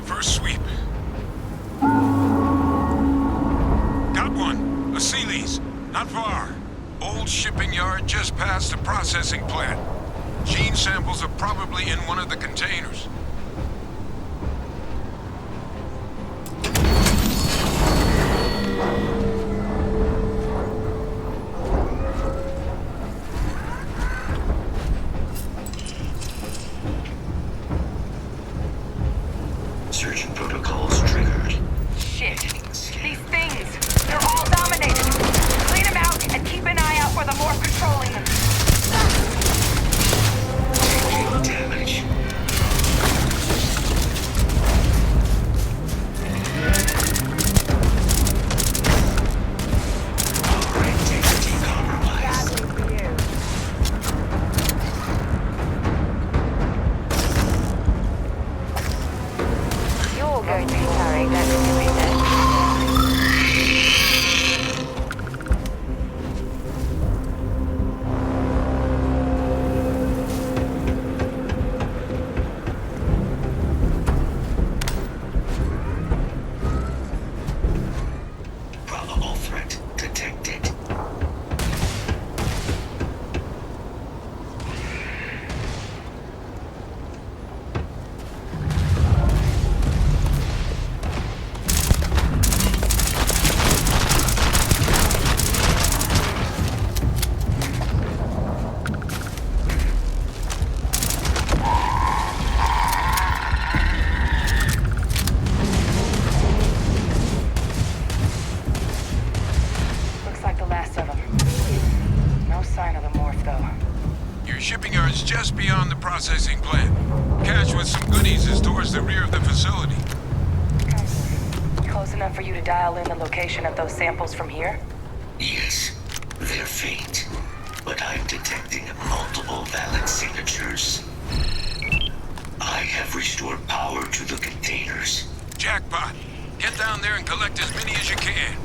the first sweep. Got one. A Sealy's. Not far. Old shipping yard just past the processing plant. Gene samples are probably in one of the containers. Search protocols triggered. Shit. These things, they're all dominated. Clean them out and keep an eye out for the morph controlling them. Taking damage. Power integrity compromised. Badly for you. You're going to be carrying that doing that. Probable threat detected. Looks like the last of them. No sign of the morph, though. Your shipping yard's just beyond the processing plant. Cache with some goodies is towards the rear of the facility. Close enough for you to dial in the location of those samples from here? Yes, they're faint, but I'm detecting multiple valid signatures. I have restored power to the containers. Jackpot. Get down there and collect as many as you can.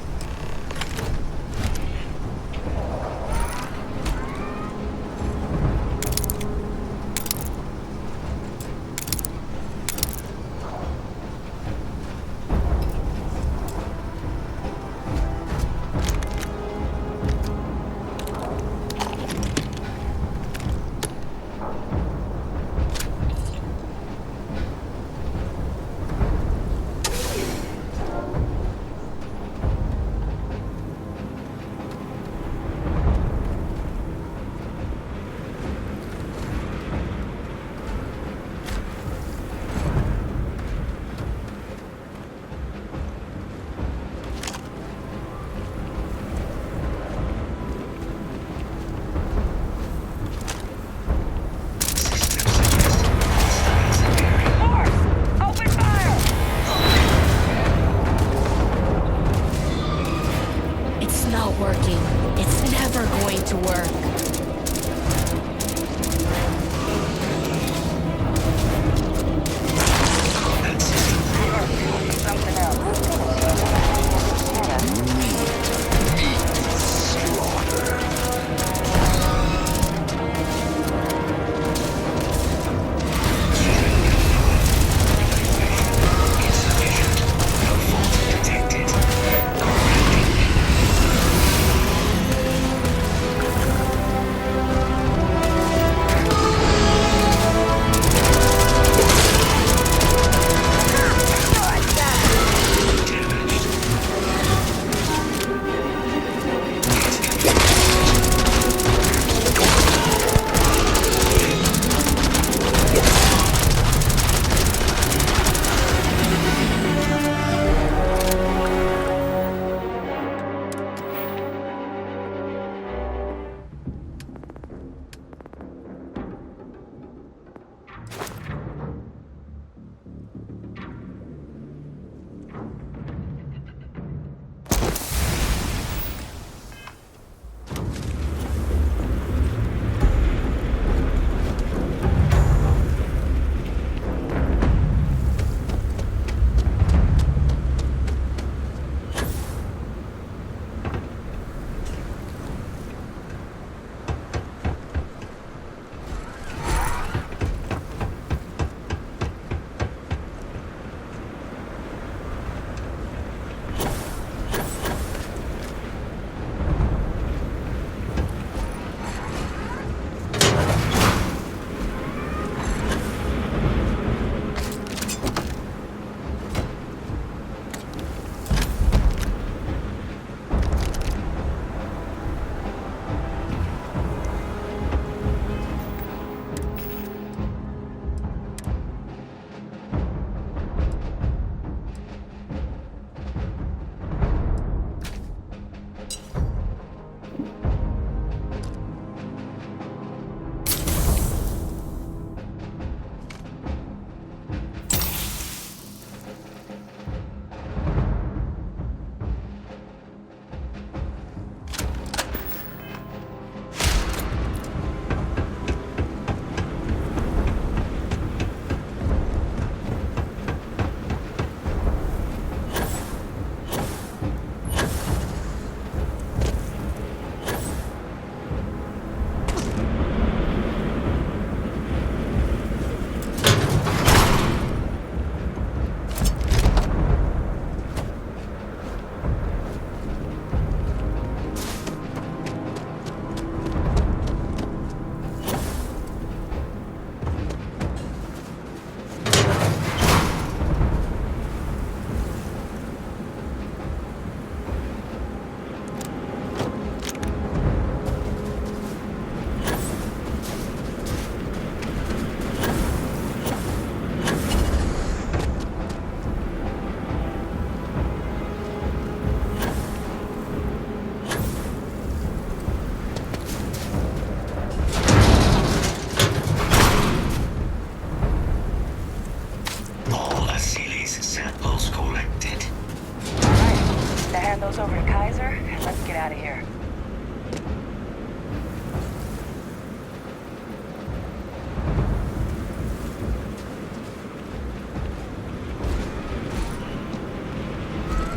hand those over to Kaiser, and let's get out of here.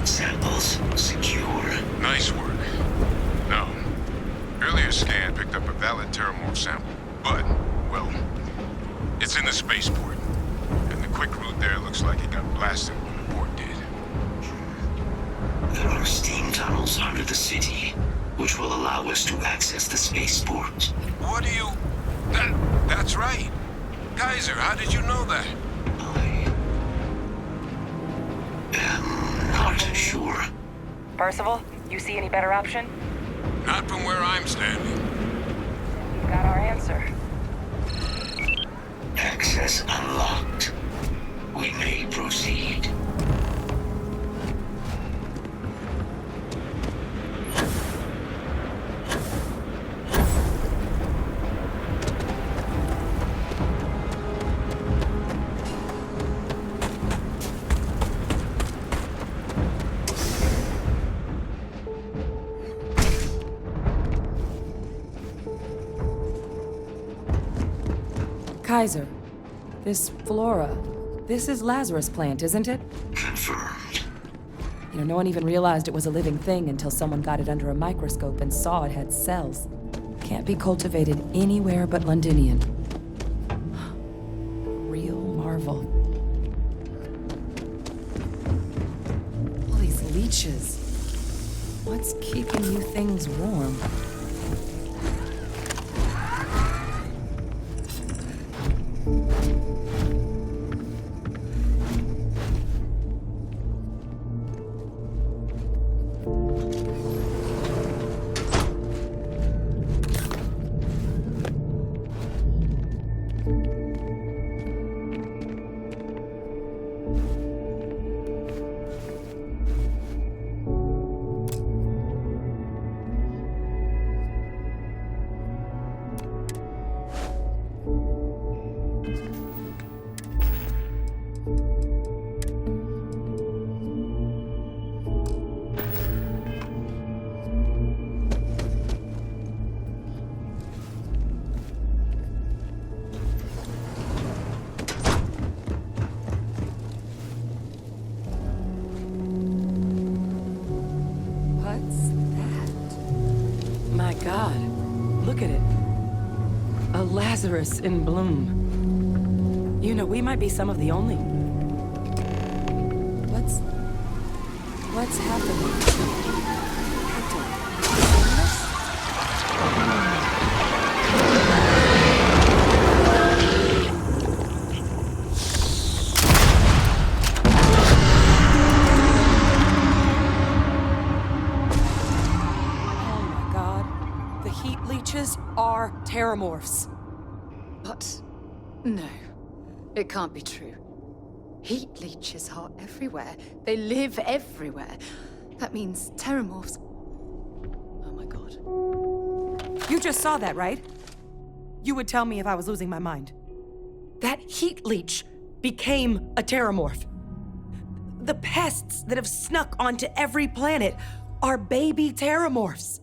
Samples secure. Nice work. No. Earlier scan picked up a valid Terramorph sample, but, well, it's in the spaceport. And the quick route there looks like it got blasted when the port did. There are steam tunnels under the city, which will allow us to access the spaceport. What do you... That's right. Kaiser, how did you know that? I am not sure. Percival, you see any better option? Not from where I'm standing. We've got our answer. Access unlocked. We may proceed. Kaiser, this flora, this is Lazarus plant, isn't it? Confirmed. You know, no one even realized it was a living thing until someone got it under a microscope and saw it had cells. Can't be cultivated anywhere but Londinian. Real marvel. All these leeches. What's keeping you things warm? God, look at it. A Lazarus in bloom. You know, we might be some of the only... What's happening? Hector, you seeing this? Are Terramorphs. What? No. It can't be true. Heat leeches are everywhere. They live everywhere. That means Terramorphs... Oh my god. You just saw that, right? You would tell me if I was losing my mind. That heat leech became a Terramorph. The pests that have snuck onto every planet are baby Terramorphs.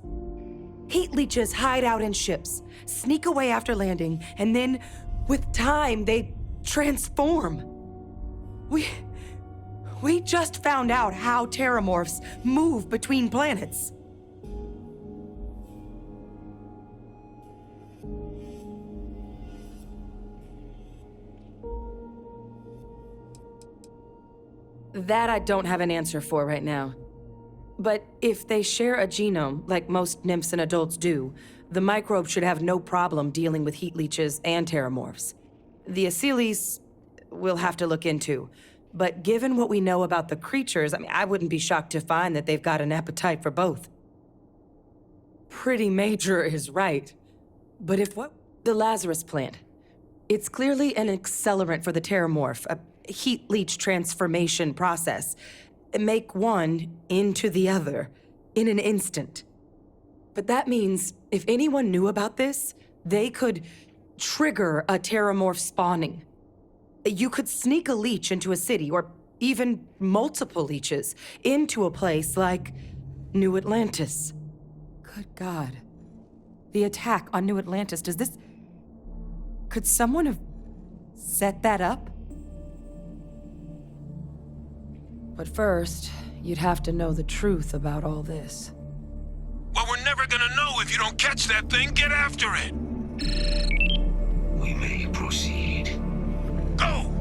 Heat leeches hide out in ships, sneak away after landing, and then, with time, they transform. We just found out how Terramorphs move between planets. That I don't have an answer for right now. But if they share a genome, like most nymphs and adults do, the microbe should have no problem dealing with heat leeches and Terramorphs. The Asylees we'll have to look into. But given what we know about the creatures, I wouldn't be shocked to find that they've got an appetite for both. Pretty major is right. But if what... The Lazarus plant. It's clearly an accelerant for the Terramorph, a heat leech transformation process. Make one into the other in an instant. But that means if anyone knew about this, they could trigger a Terramorph spawning. You could sneak a leech into a city, or even multiple leeches, into a place like New Atlantis. Good God. The attack on New Atlantis, could someone have set that up? But first, you'd have to know the truth about all this. Well, we're never gonna know if you don't catch that thing. Get after it! We may proceed. Go!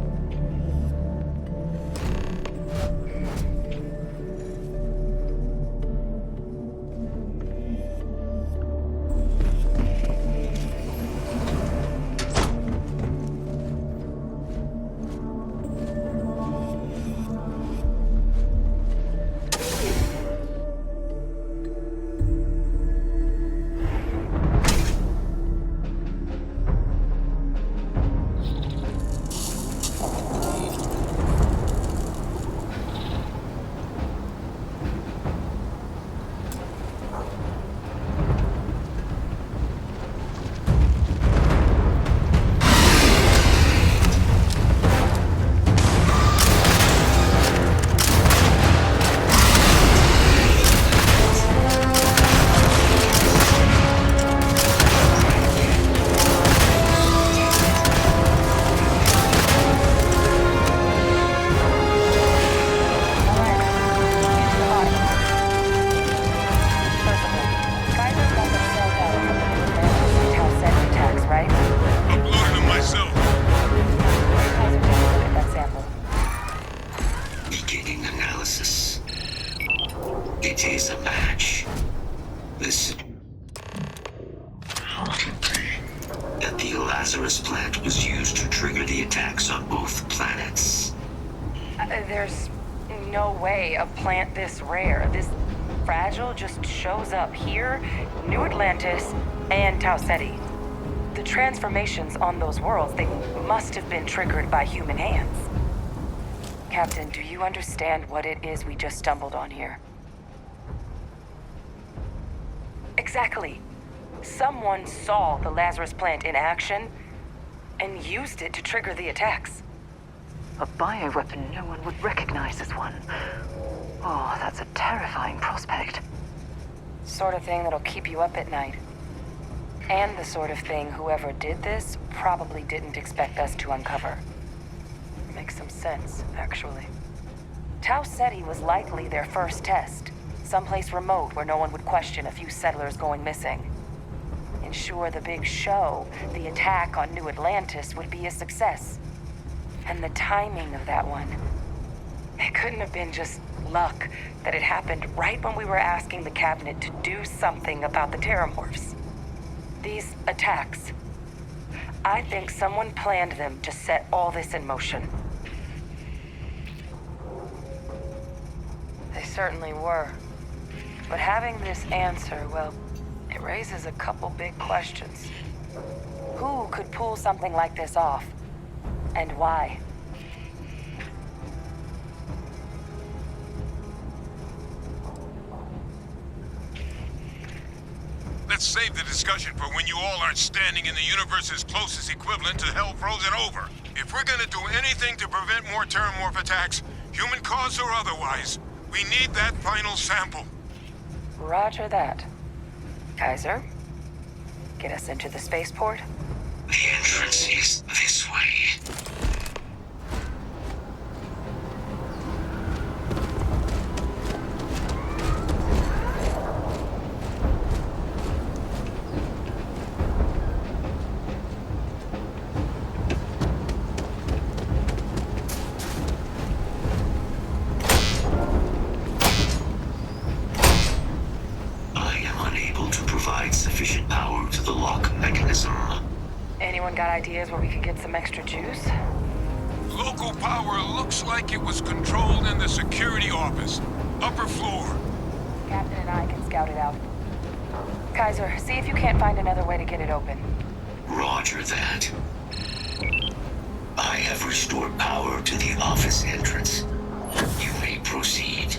It is a match. Listen. That the Lazarus plant was used to trigger the attacks on both planets. There's no way a plant this rare, this fragile, just shows up here, New Atlantis, and Tau Ceti. The transformations on those worlds, they must have been triggered by human hands. Captain, do you understand what it is we just stumbled on here? Exactly. Someone saw the Lazarus plant in action and used it to trigger the attacks. A bioweapon no one would recognize as one. Oh, that's a terrifying prospect. Sort of thing that'll keep you up at night. And the sort of thing whoever did this probably didn't expect us to uncover. Makes some sense, actually. Tau Ceti was likely their first test. Someplace remote where no one would question a few settlers going missing. Ensure the big show, the attack on New Atlantis, would be a success. And the timing of that one. It couldn't have been just luck that it happened right when we were asking the cabinet to do something about the terramorphs. These attacks. I think someone planned them to set all this in motion. They certainly were. But having this answer, well, it raises a couple big questions. Who could pull something like this off? And why? Let's save the discussion for when you all aren't standing in the universe's closest equivalent to hell frozen over. If we're gonna do anything to prevent more terramorph attacks, human cause or otherwise, we need that final sample. Roger that. Kaiser, get us into the spaceport? The entrance is this way. Sufficient power to the lock mechanism. Anyone got ideas where we could get some extra juice? Local power looks like it was controlled in the security office. Upper floor. Captain and I can scout it out. Kaiser, see if you can't find another way to get it open. Roger that. I have restored power to the office entrance. You may proceed.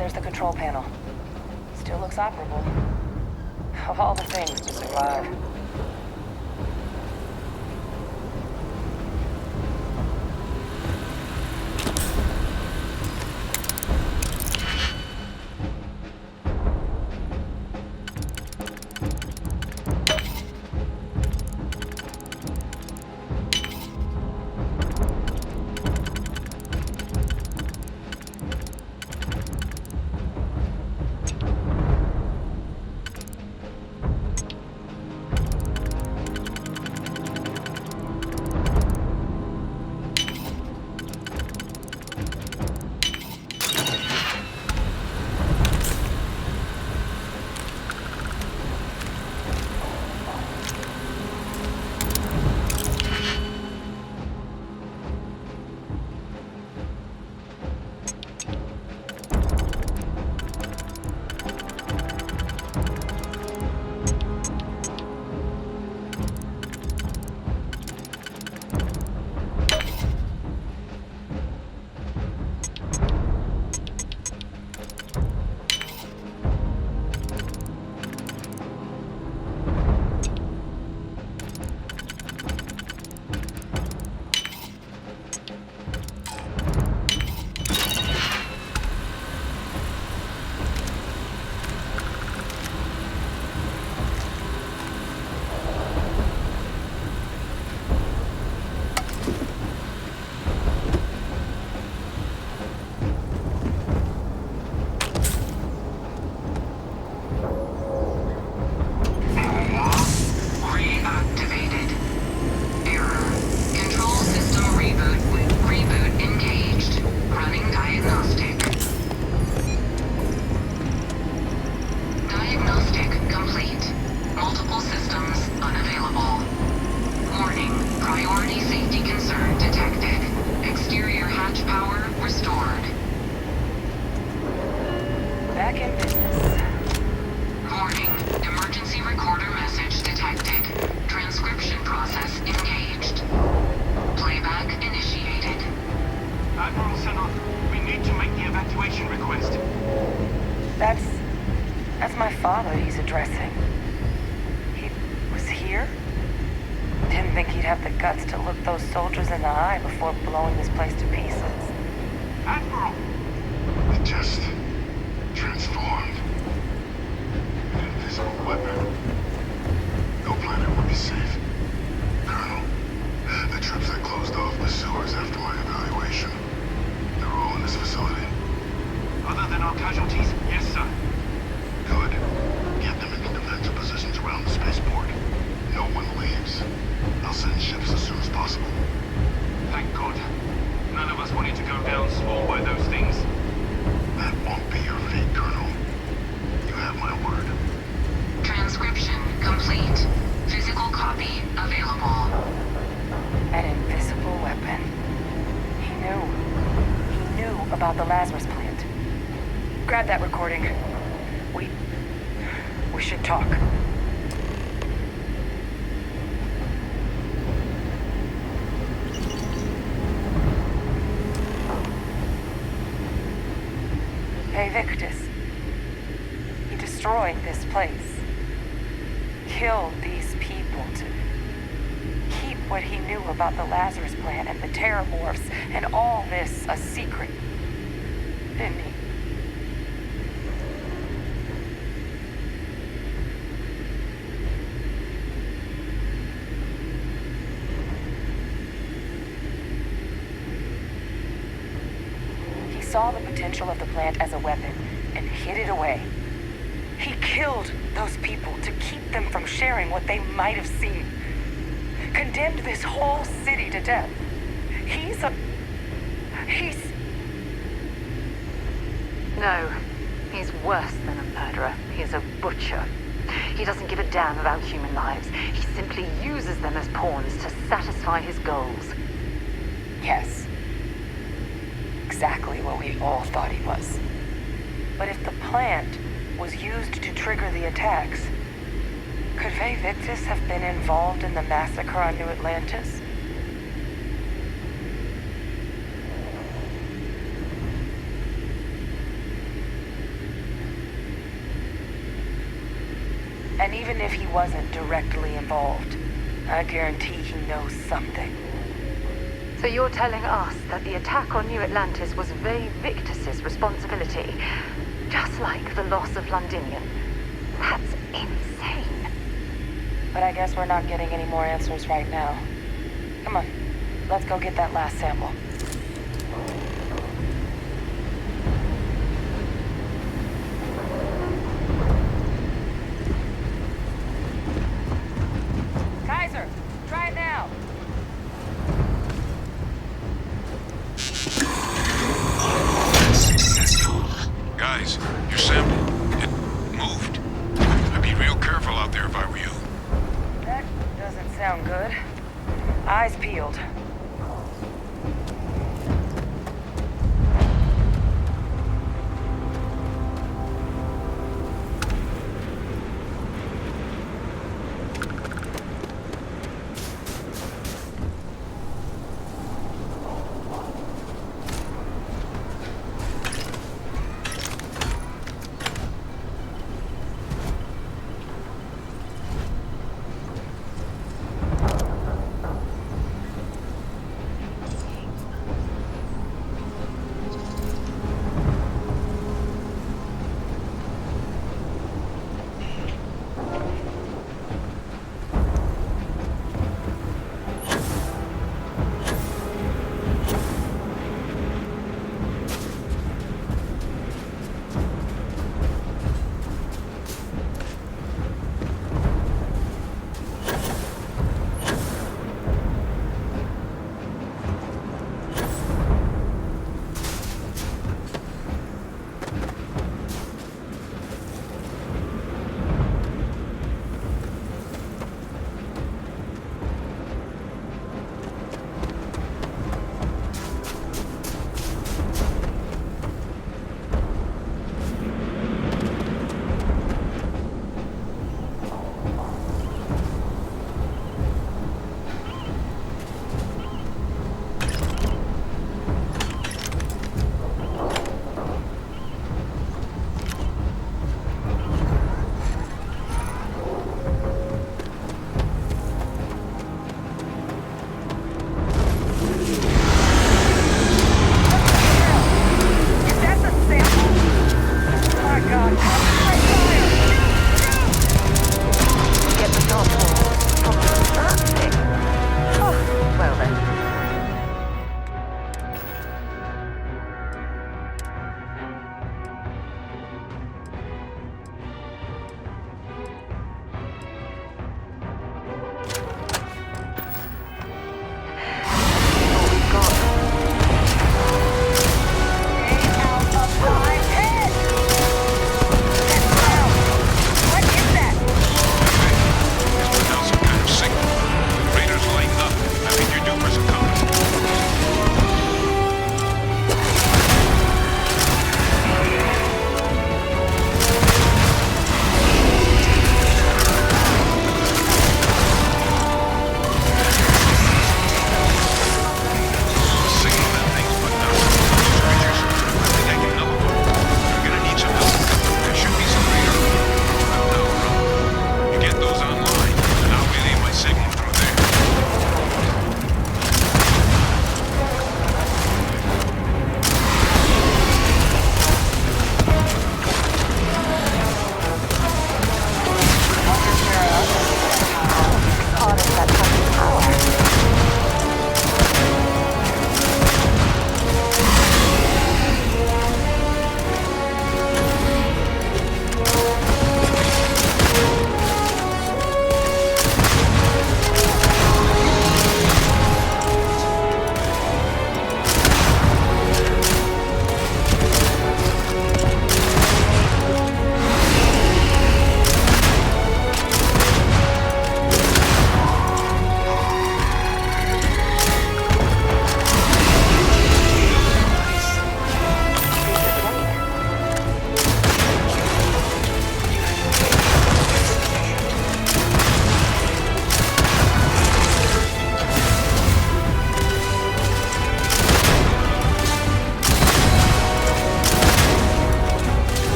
there's the control panel. Still looks operable. Of all the things to survive. That's my father he's addressing. He was here? Didn't think he'd have the guts to look those soldiers in the eye before blowing this place to pieces. Admiral! It just transformed. An invisible weapon. No planet would be safe. Colonel, the troops that closed off the sewers after my evaluation, they're all in this facility. Other than our casualties? Yes, sir. Good. Get them into defensive positions around the spaceport. No one leaves. I'll send ships as soon as possible. Thank God. None of us wanted to go down small by those things. That won't be your fate, Colonel. You have my word. Transcription complete. Physical copy available. An invisible weapon. He knew about the Lazarus plant. Grab that recording. We should talk. Hey, Victus. He destroyed this place. Killed these people to keep what he knew about the Lazarus plant and the Terramorphs and all this a secret. Didn't he? He saw the potential of the plant as a weapon and hid it away. He killed those people to keep them from sharing what they might have seen. Condemned this whole city to death. No, he's worse than a murderer. He's a butcher. He doesn't give a damn about human lives. He simply uses them as pawns to satisfy his goals. Yes. Exactly what we all thought he was. But if the plant was used to trigger the attacks, could Faye Victus have been involved in the massacre on New Atlantis? And even if he wasn't directly involved, I guarantee he knows something. So you're telling us that the attack on New Atlantis was Vay Victus's responsibility, just like the loss of Londinium. That's insane. But I guess we're not getting any more answers right now. Come on, let's go get that last sample. Kaiser, try it now. Successful. Guys, your sample, it moved. I'd be real careful out there if I were you. That doesn't sound good. Eyes peeled.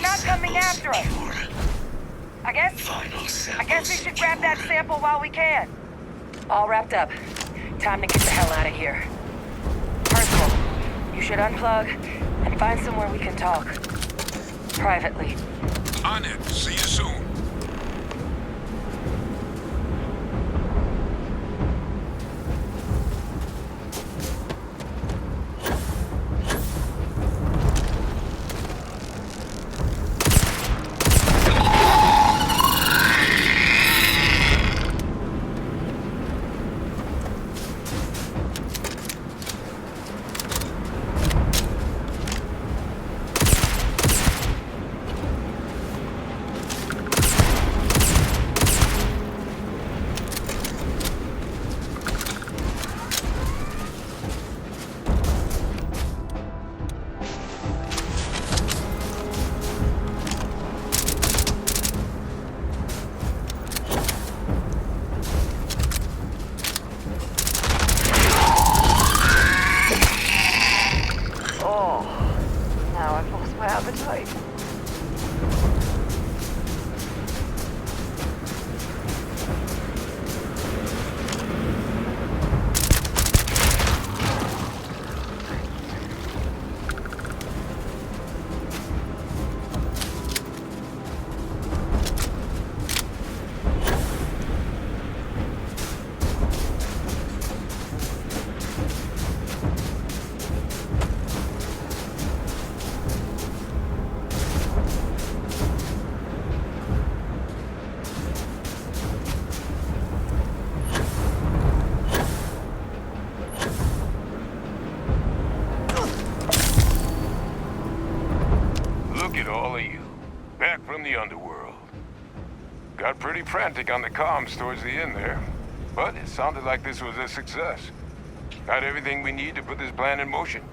not coming after us. Secure. I guess we should grab that sample while we can. All wrapped up. Time to get the hell out of here. Percival, you should unplug and find somewhere we can talk. Privately. On it. See you soon. Now I've lost my appetite. Look at all of you. Back from the underworld. Got pretty frantic on the comms towards the end there. But it sounded like this was a success. Got everything we need to put this plan in motion.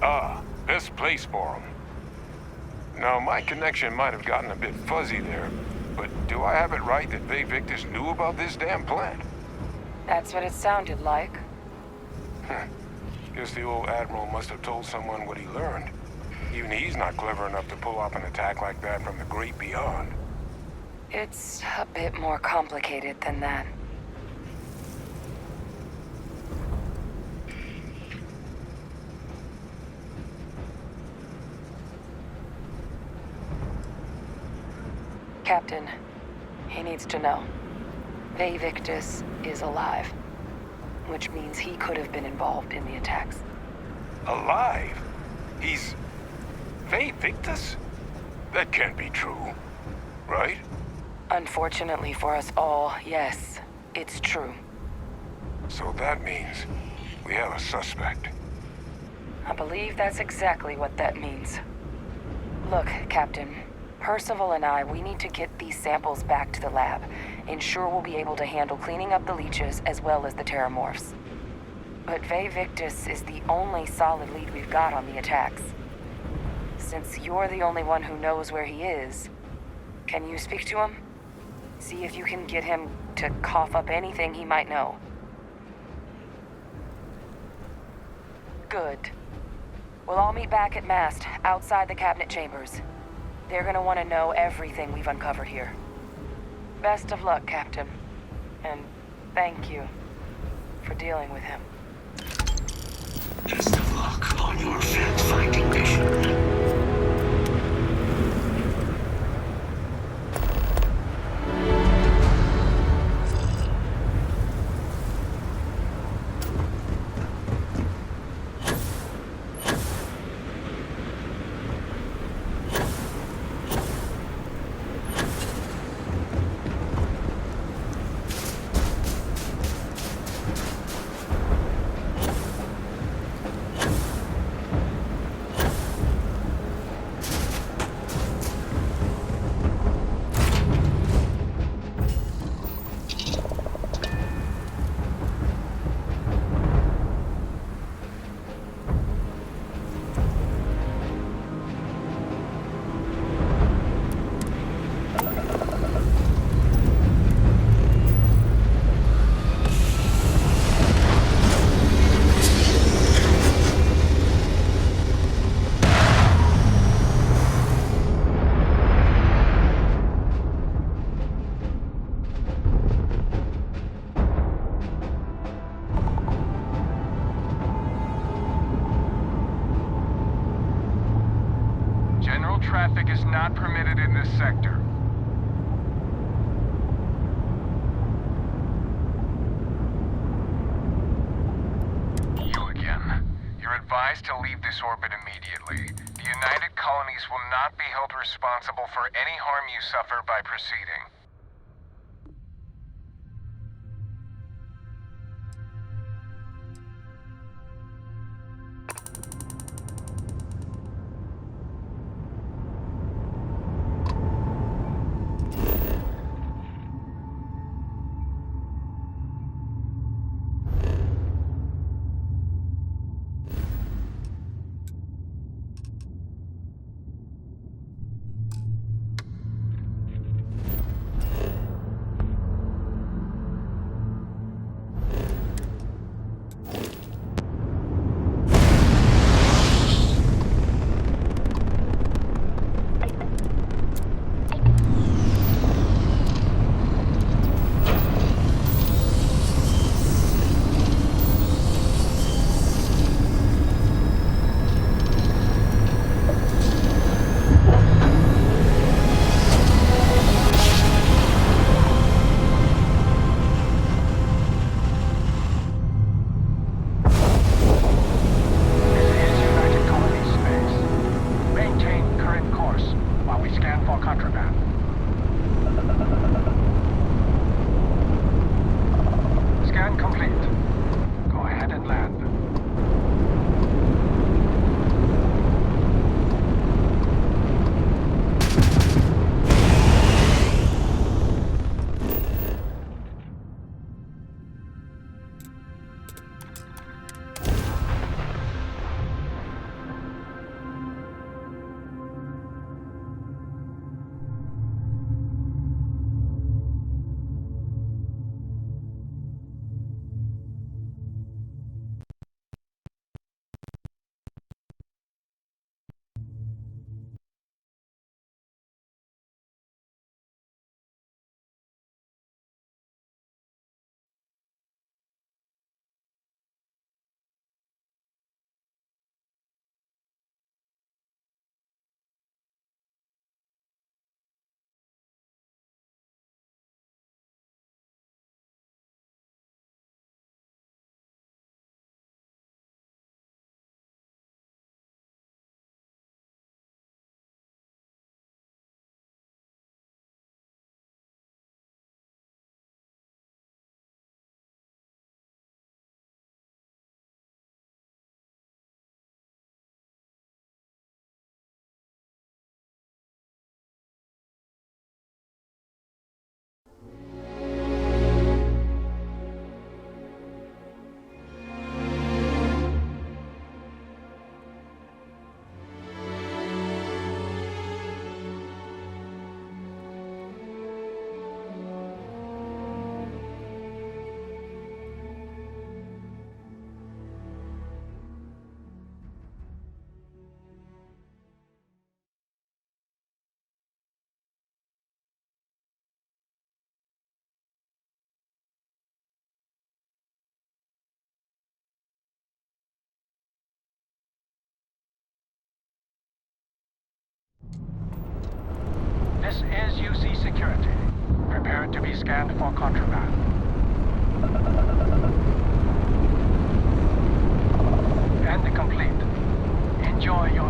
Ah, best place for them. Now, my connection might have gotten a bit fuzzy there, but do I have it right that Bay Victus knew about this damn plan? That's what it sounded like. Guess the old Admiral must have told someone what he learned. Even he's not clever enough to pull off an attack like that from the great beyond. It's a bit more complicated than that. Captain, he needs to know. Bay Victus is alive, which means he could have been involved in the attacks. Alive? He's... Bay Victus? That can't be true, right? Unfortunately for us all, yes, it's true. So that means we have a suspect. I believe that's exactly what that means. Look, Captain, Percival and we need to get these samples back to the lab. Ensure we'll be able to handle cleaning up the leeches as well as the terramorphs. But Bay Victus is the only solid lead we've got on the attacks. Since you're the only one who knows where he is, can you speak to him? See if you can get him to cough up anything he might know. Good. We'll all meet back at mast, outside the cabinet chambers. They're gonna want to know everything we've uncovered here. Best of luck, Captain. And thank you for dealing with him. Best of luck on your fact-finding mission. General traffic is not permitted in this sector. You again. You're advised to leave this orbit immediately. The United Colonies will not be held responsible for any harm you suffer by proceeding. This is UC Security. Prepare to be scanned for contraband. And complete. Enjoy your...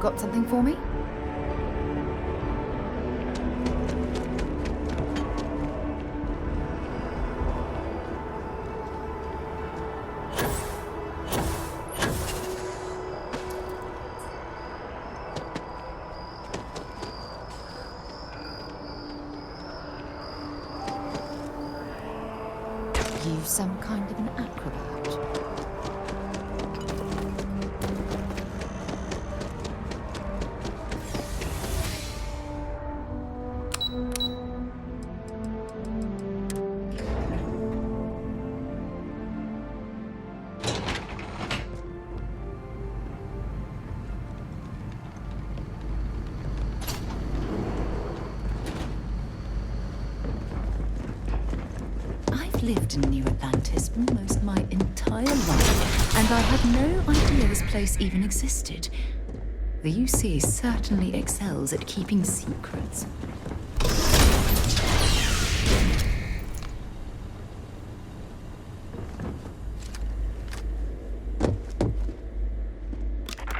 Got something for me? You some kind of an acrobat? I've lived in New Atlantis almost my entire life, and I had no idea this place even existed. The UC certainly excels at keeping secrets.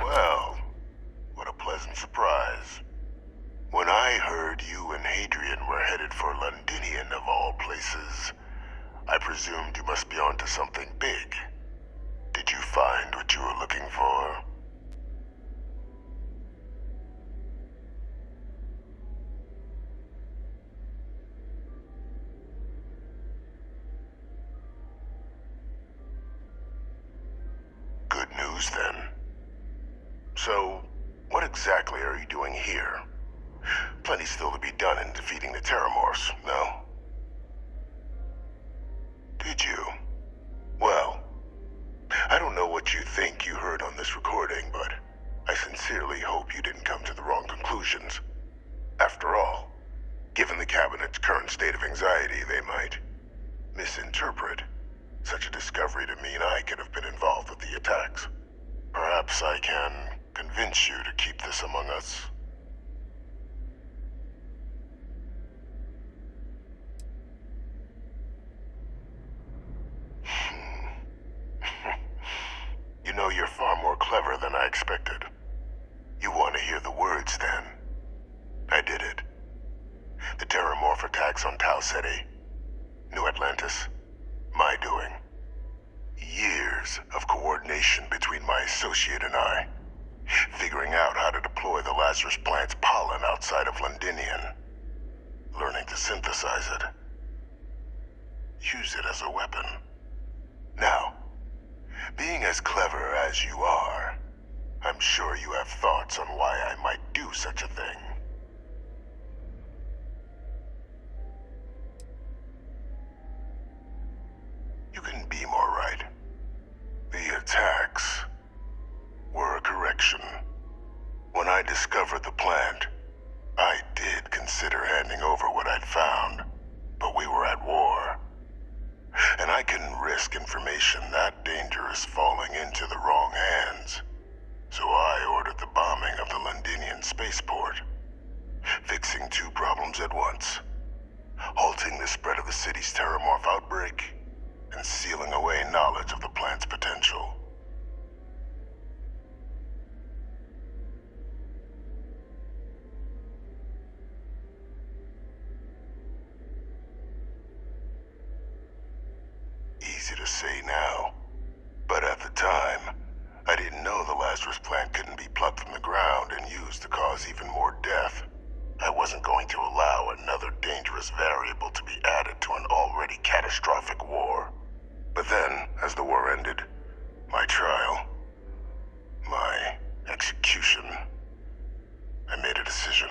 Well, what a pleasant surprise. When I heard you and Hadrian were headed for Londinian of all places, I presumed you must be onto something big. Did you find what you were looking for? Good news, then. So, what exactly are you doing here? Plenty still to be done in defeating the Terramorphs, no? Did you? Well, I don't know what you think you heard on this recording, but I sincerely hope you didn't come to the wrong conclusions. After all, given the Cabinet's current state of anxiety, they might misinterpret such a discovery to mean I could have been involved with the attacks. Perhaps I can convince you to keep this among us. You know, you're far more clever than I expected. You want to hear the words, then? I did it. The Terramorph attacks on Tau Ceti, New Atlantis, my doing. Years of coordination between my associate and I, figuring out how to deploy the Lazarus plant's pollen outside of Londinian, learning to synthesize it, use it as a weapon. Now, being as clever as you are, I'm sure you have thoughts on why I might do such a thing. You couldn't be more right. The attacks were a correction. When I discovered the plant, I did consider handing over what I'd found, but we were at war. And I couldn't risk information that dangerous falling into the wrong hands. So I ordered the bombing of the Londinian spaceport, fixing two problems at once: halting the spread of the city's Terramorph outbreak, and sealing away knowledge of the plant's potential. Easy to say now, but at the time, I didn't know the Lazarus plant couldn't be plucked from the ground and used to cause even more death. I wasn't going to allow another dangerous variable to be added to an already catastrophic war. But then, as the war ended, my trial, my execution, I made a decision.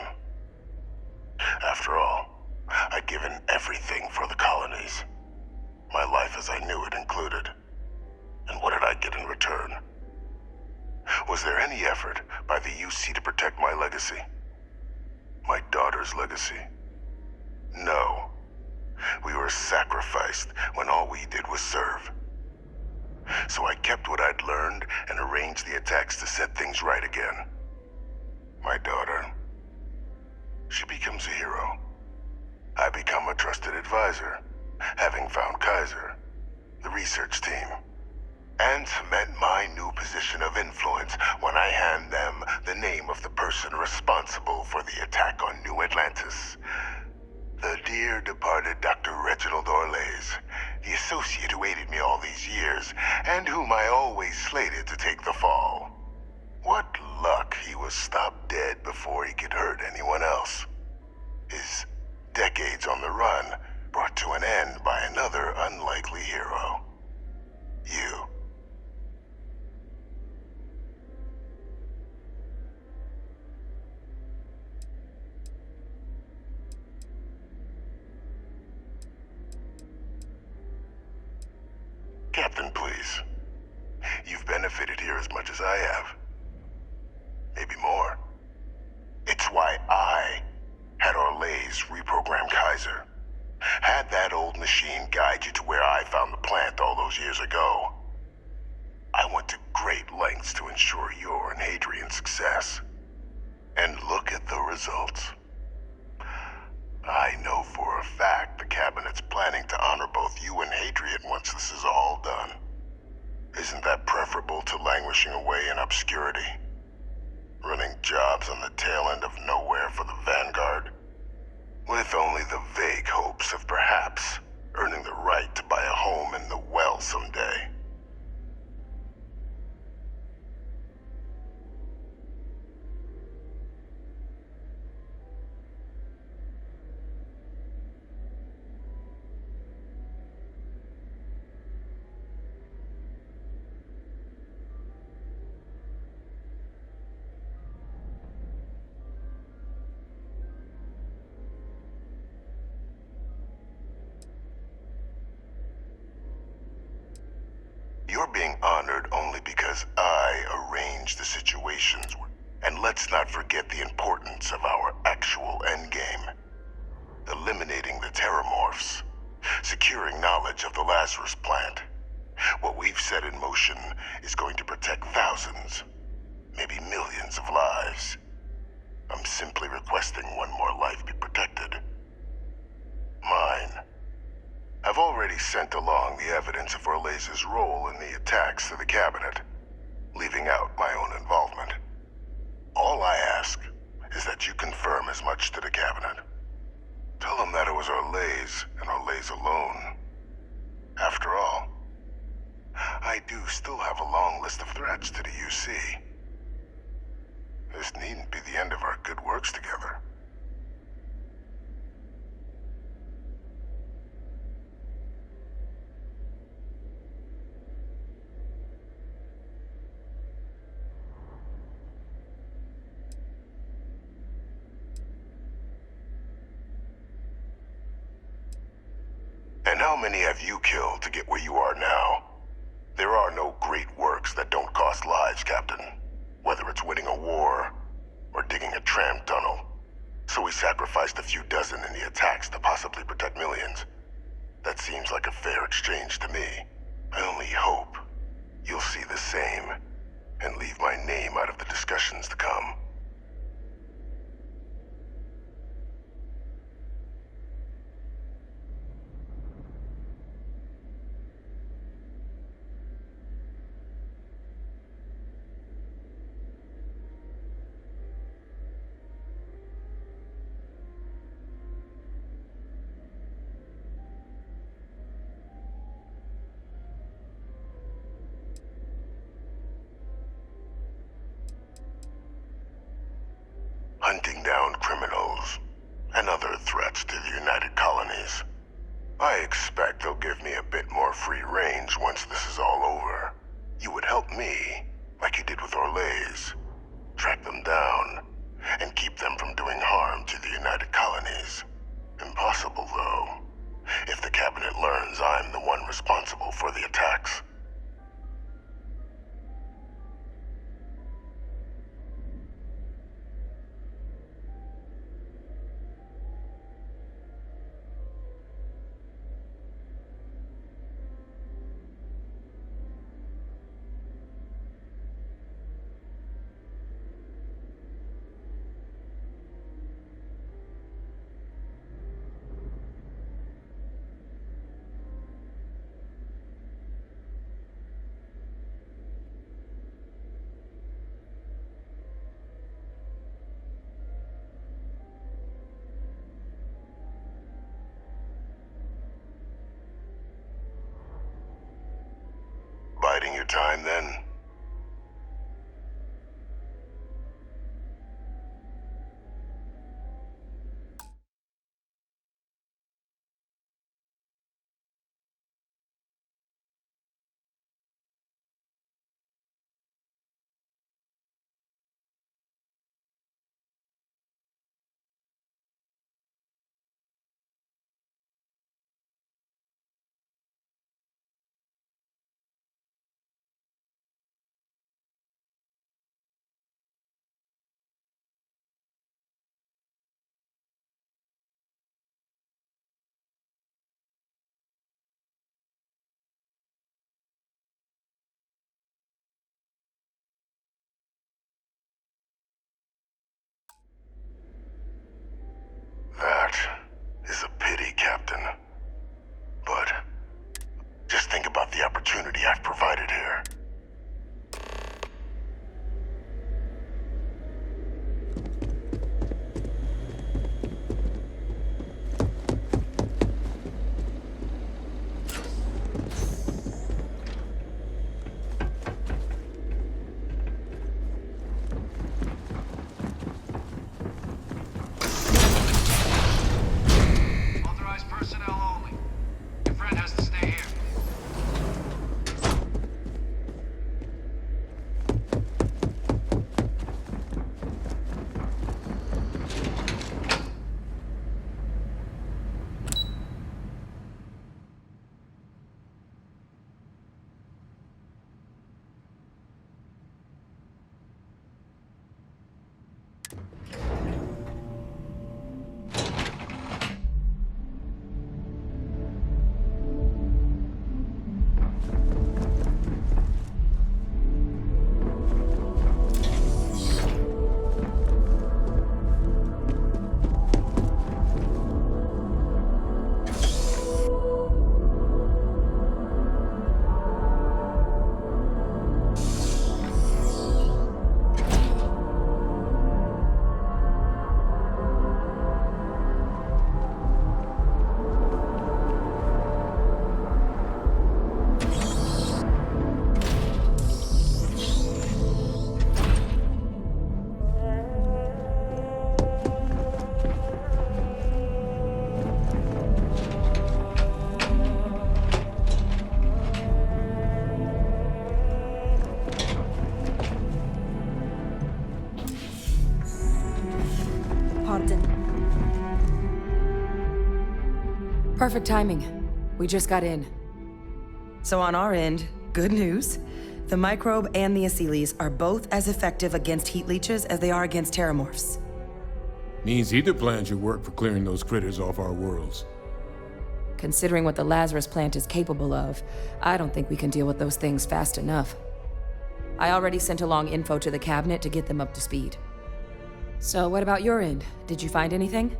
After all, I'd given everything for the colonies. My life as I knew it included. And what did I get in return? Was there any effort by the UC to protect my legacy? My daughter's legacy? No. We were sacrificed when all we did was serve. So I kept what I'd learned and arranged the attacks to set things right again. My daughter, she becomes a hero. I become a trusted advisor, having found Kaiser, the research team, and cement my new position of influence when I hand them the name of the person responsible for the attack on New Atlantis. The dear departed Dr. Reginald Orlays, the associate who aided me all these years, and whom I always slated to take the fall. What luck he was stopped dead before he could hurt anyone else. His decades on the run brought to an end by another unlikely hero. You. Captain, please. You've benefited here as much as I have. Maybe more. It's why I had Orlays reprogram Kaiser. Had that old machine guide you to where I found the plant all those years ago. I went to great lengths to ensure your and Hadrian's success. And look at the results. I know for a fact the Cabinet's planning to honor both you and Hadrian once this is all done. Isn't that preferable to languishing away in obscurity? Running jobs on the tail end of nowhere for the Vanguard? With only the vague hopes of perhaps earning the right to buy a home in the well someday. You're being honored only because I arranged the situations. And let's not forget the importance of our actual endgame. Eliminating the terramorphs. Securing knowledge of the Lazarus plant. What we've set in motion is going to protect thousands, maybe millions of lives. I'm simply requesting one more life be protected. Mine. I've already sent along the evidence of Orlays' role in the attacks to the Cabinet, leaving out my own involvement. All I ask is that you confirm as much to the Cabinet. Tell them that it was Orlays and Orlays alone. After all, I do still have a long list of threats to the UC. This needn't be the end of our good works together. And how many have you killed to get where you are now? There are no great works that don't cost lives, Captain. Whether it's winning a war, or digging a tram tunnel. So we sacrificed a few dozen in the attacks to possibly protect millions. That seems like a fair exchange to me. I only hope you'll see the same, and leave my name out of the discussions to come. Hunting down criminals and other threats to the United Colonies. I expect they'll give me a bit more free range once this is all over. You would help me, like you did with Orlays, track them down, and keep them from doing harm to the United Colonies. Impossible, though, if the Cabinet learns I'm the one responsible for the attacks. time then? That is a pity, Captain. But just think about the opportunity I've provided here. Authorized personnel only. Your friend has to stay here. Pardon. Perfect timing. We just got in. So on our end, good news. The microbe and the Asylees are both as effective against heat leeches as they are against terramorphs. Means either plan should work for clearing those critters off our worlds. Considering what the Lazarus plant is capable of, I don't think we can deal with those things fast enough. I already sent along info to the cabinet to get them up to speed. So what about your end? Did you find anything?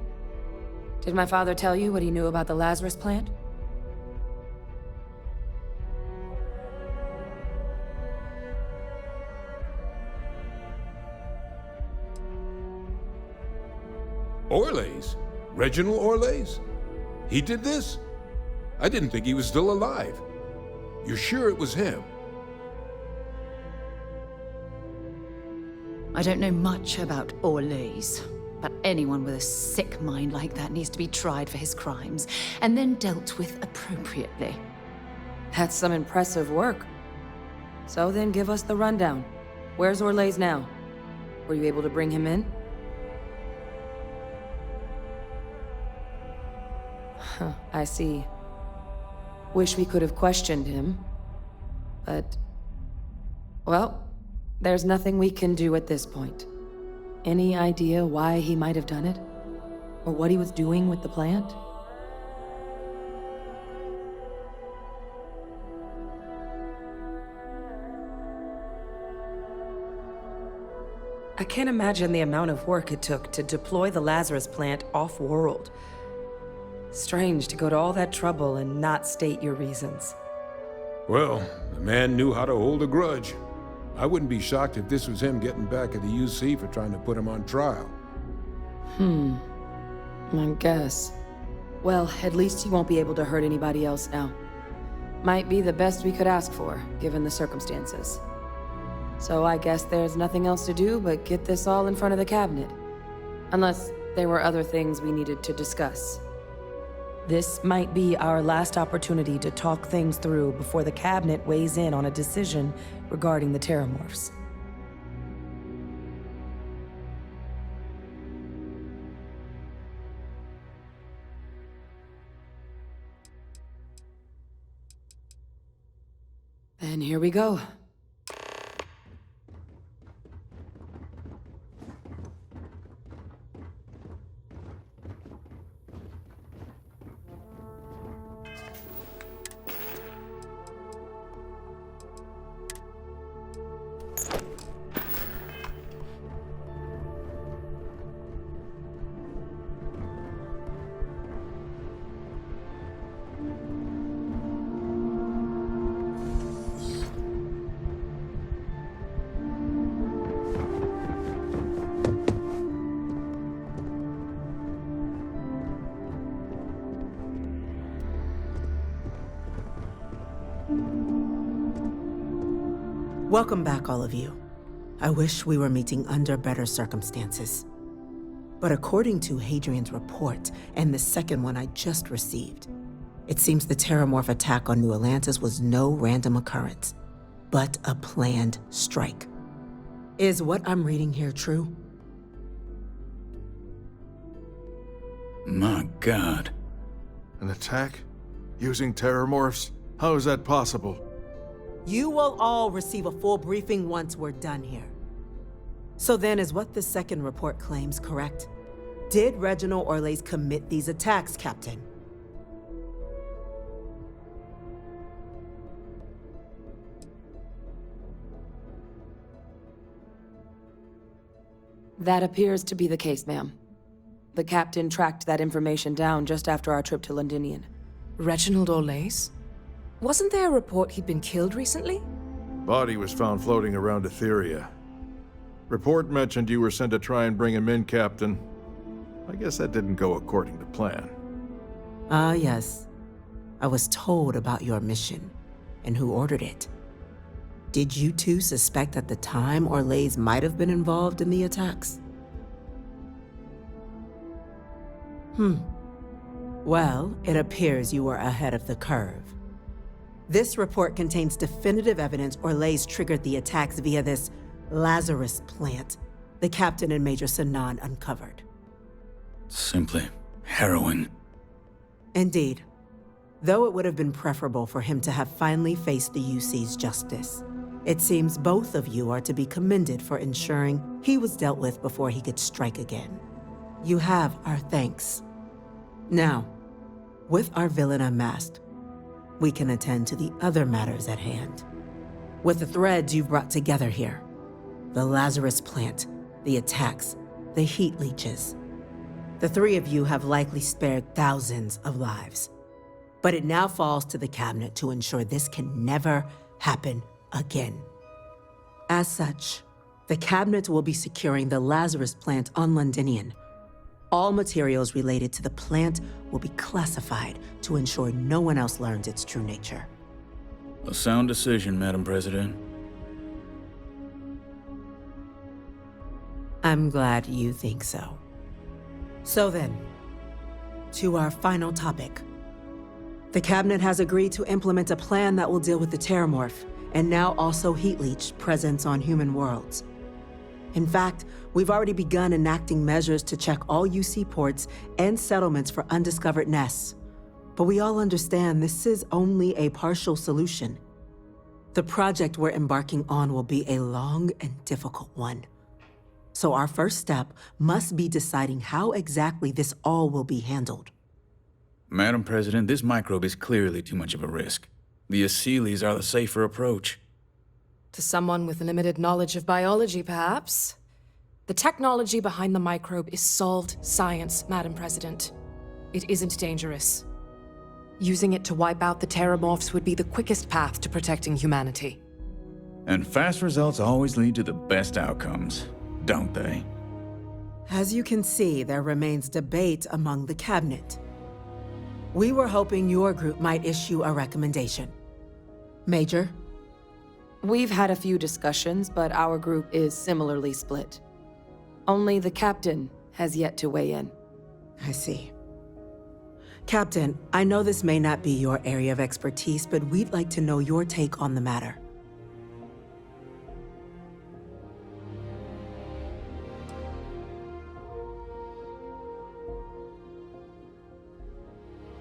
Did my father tell you what he knew about the Lazarus plant? Orlays? Reginald Orlays? He did this? I didn't think he was still alive. You're sure it was him? I don't know much about Orlays, but anyone with a sick mind like that needs to be tried for his crimes, and then dealt with appropriately. That's some impressive work. So then give us the rundown. Where's Orlays now? Were you able to bring him in? Huh, I see. Wish we could have questioned him. But... well, there's nothing we can do at this point. Any idea why he might have done it? Or what he was doing with the plant? I can't imagine the amount of work it took to deploy the Lazarus plant off-world. Strange to go to all that trouble and not state your reasons. Well, the man knew how to hold a grudge. I wouldn't be shocked if this was him getting back at the UC for trying to put him on trial. I guess. Well, at least he won't be able to hurt anybody else now. Might be the best we could ask for, given the circumstances. So I guess there's nothing else to do but get this all in front of the cabinet. Unless there were other things we needed to discuss. This might be our last opportunity to talk things through before the cabinet weighs in on a decision regarding the Terramorphs. And here we go. Welcome back, all of you. I wish we were meeting under better circumstances. But according to Hadrian's report, and the second one I just received, it seems the Terramorph attack on New Atlantis was no random occurrence, but a planned strike. Is what I'm reading here true? My God. An attack? Using Terramorphs? How is that possible? You will all receive a full briefing once we're done here. So then, is what the second report claims correct? Did Reginald Orlais commit these attacks, Captain? That appears to be the case, ma'am. The captain tracked that information down just after our trip to Londinian. Reginald Orlais? Wasn't there a report he'd been killed recently? Body was found floating around Etheria. Report mentioned you were sent to try and bring him in, Captain. I guess that didn't go according to plan. Ah, yes. I was told about your mission and who ordered it. Did you two suspect at the time Orlais might have been involved in the attacks? Well, it appears you were ahead of the curve. This report contains definitive evidence Orlais triggered the attacks via this Lazarus plant the Captain and Major Sanan uncovered. Simply harrowing. Indeed. Though it would have been preferable for him to have finally faced the UC's justice, it seems both of you are to be commended for ensuring he was dealt with before he could strike again. You have our thanks. Now, with our villain unmasked, we can attend to the other matters at hand. With the threads you've brought together here, the Lazarus plant, the attacks, the heat leeches, the three of you have likely spared thousands of lives. But it now falls to the cabinet to ensure this can never happen again. As such, the cabinet will be securing the Lazarus plant on Londinian. All materials related to the plant will be classified to ensure no one else learns its true nature. A sound decision, Madam President. I'm glad you think so. So then, to our final topic. The cabinet has agreed to implement a plan that will deal with the Terramorph, and now also heat leech presence on human worlds. In fact, we've already begun enacting measures to check all UC ports and settlements for undiscovered nests. But we all understand this is only a partial solution. The project we're embarking on will be a long and difficult one. So our first step must be deciding how exactly this all will be handled. Madam President, this microbe is clearly too much of a risk. The Aseles are the safer approach. To someone with limited knowledge of biology, perhaps? The technology behind the microbe is solved science, Madam President. It isn't dangerous. Using it to wipe out the Terramorphs would be the quickest path to protecting humanity. And fast results always lead to the best outcomes, don't they? As you can see, there remains debate among the cabinet. We were hoping your group might issue a recommendation. Major? We've had a few discussions, but our group is similarly split. Only the captain has yet to weigh in. I see. Captain, I know this may not be your area of expertise, but we'd like to know your take on the matter.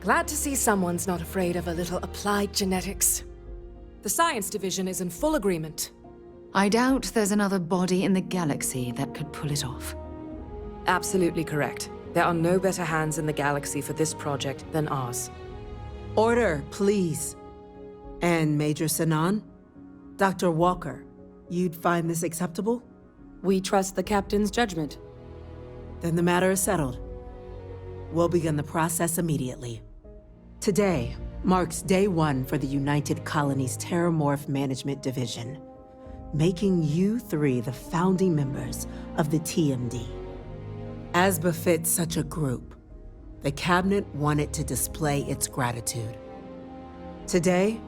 Glad to see someone's not afraid of a little applied genetics. The science division is in full agreement. I doubt there's another body in the galaxy that could pull it off. Absolutely correct. There are no better hands in the galaxy for this project than ours. Order, please. And Major Sinan? Dr. Walker, you'd find this acceptable? We trust the captain's judgment. Then the matter is settled. We'll begin the process immediately. Today marks day one for the United Colonies Terramorph Management Division, making you three the founding members of the TMD. As befits such a group, the Cabinet wanted to display its gratitude. Today,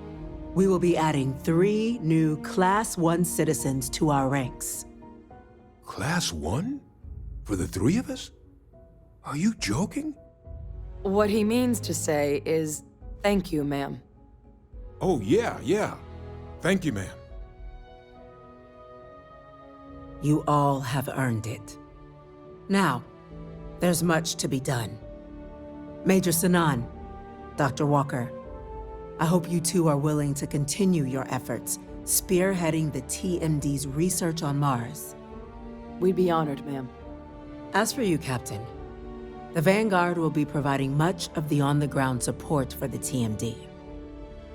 we will be adding 3 new Class 1 citizens to our ranks. Class 1? For the 3 of us? Are you joking? What he means to say is, thank you, ma'am. Oh, yeah. Thank you, ma'am. You all have earned it. Now, there's much to be done. Major Sinan, Dr. Walker, I hope you two are willing to continue your efforts spearheading the TMD's research on Mars. We'd be honored, ma'am. As for you, Captain, the Vanguard will be providing much of the on-the-ground support for the TMD.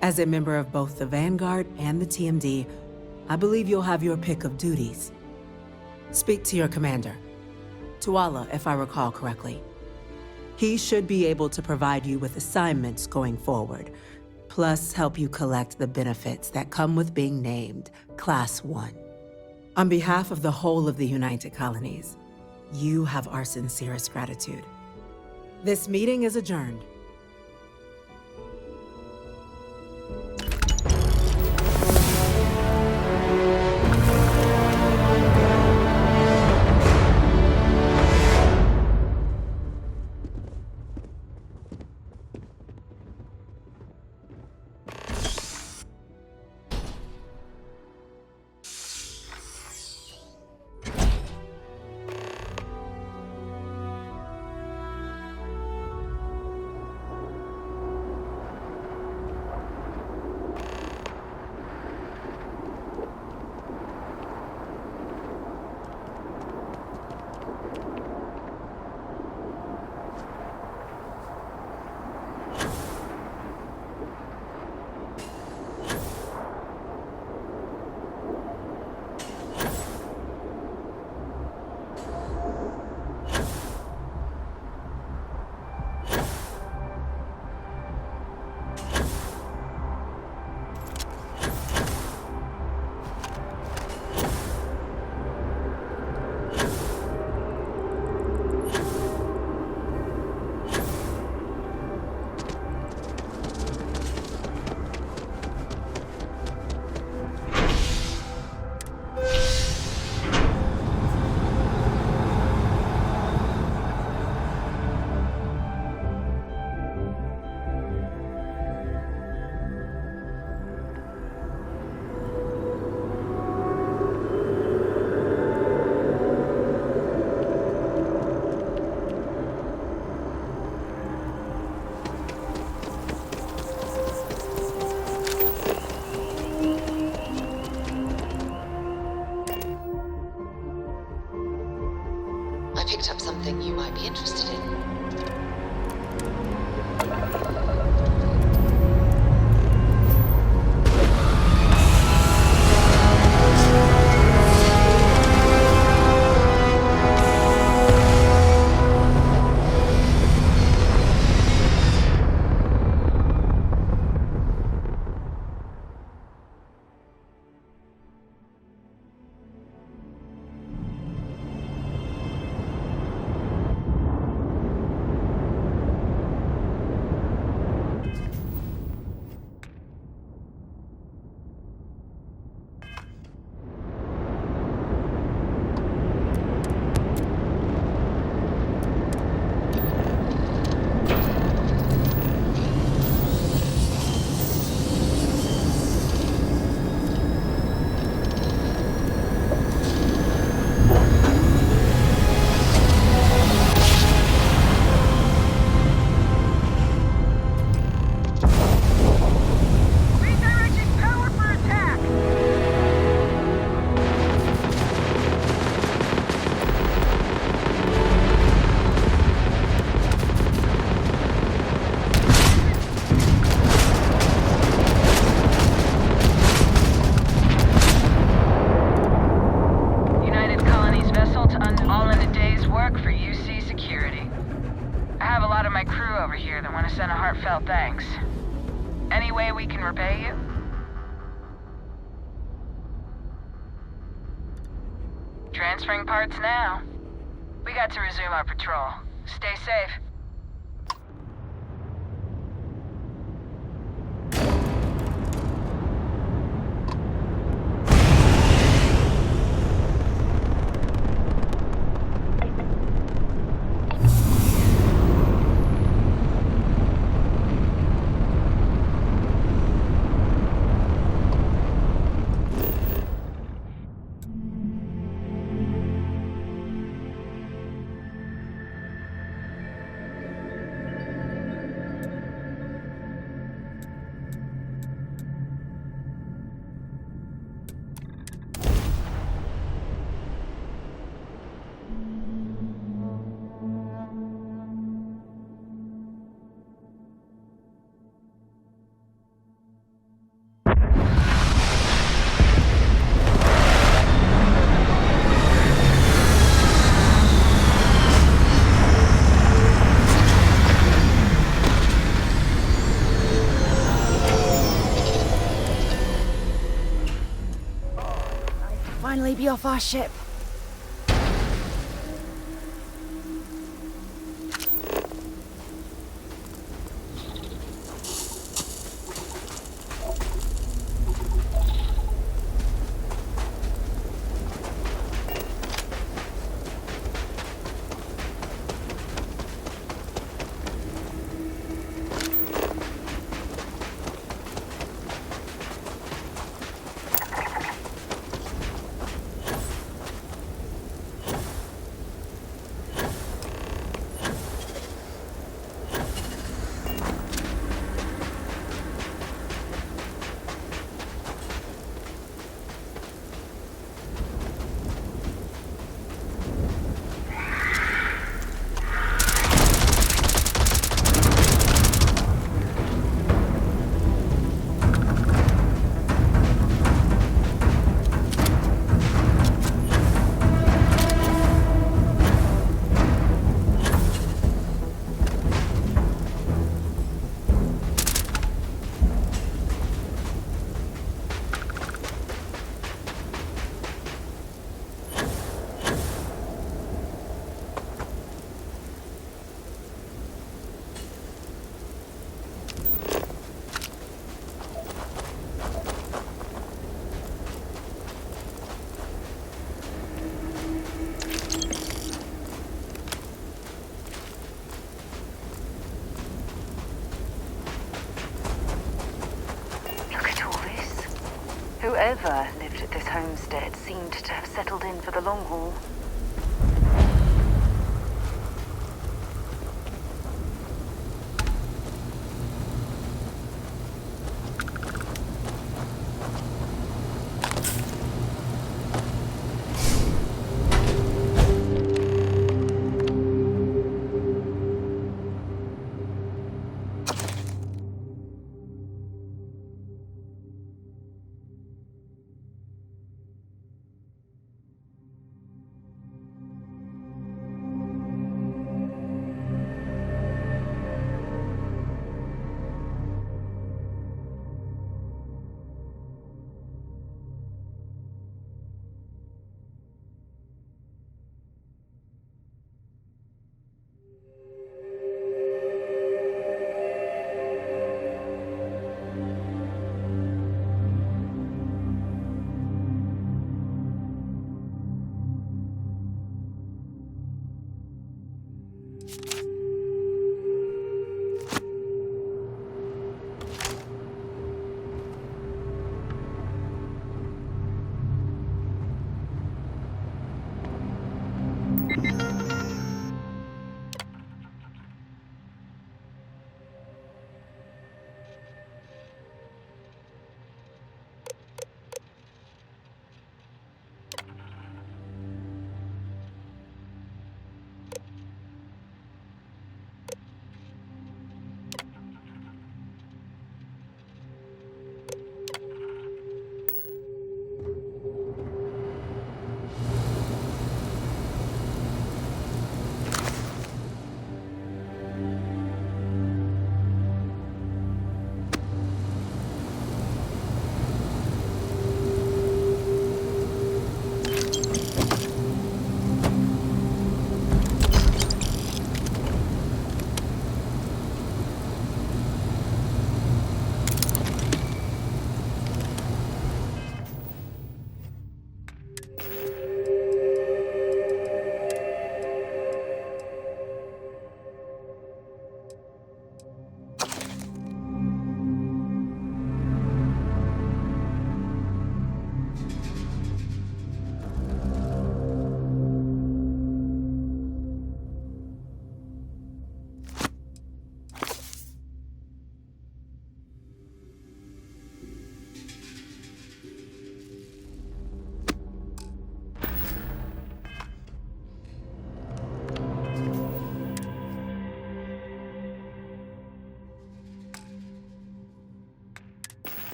As a member of both the Vanguard and the TMD, I believe you'll have your pick of duties. Speak to your commander, Tuala, if I recall correctly. He should be able to provide you with assignments going forward, plus help you collect the benefits that come with being named Class 1. On behalf of the whole of the United Colonies, you have our sincerest gratitude. This meeting is adjourned. I picked up something you might be interested in. transferring parts now. We got to resume our patrol. Stay safe. Finally be off our ship. Whoever lived at this homestead seemed to have settled in for the long haul.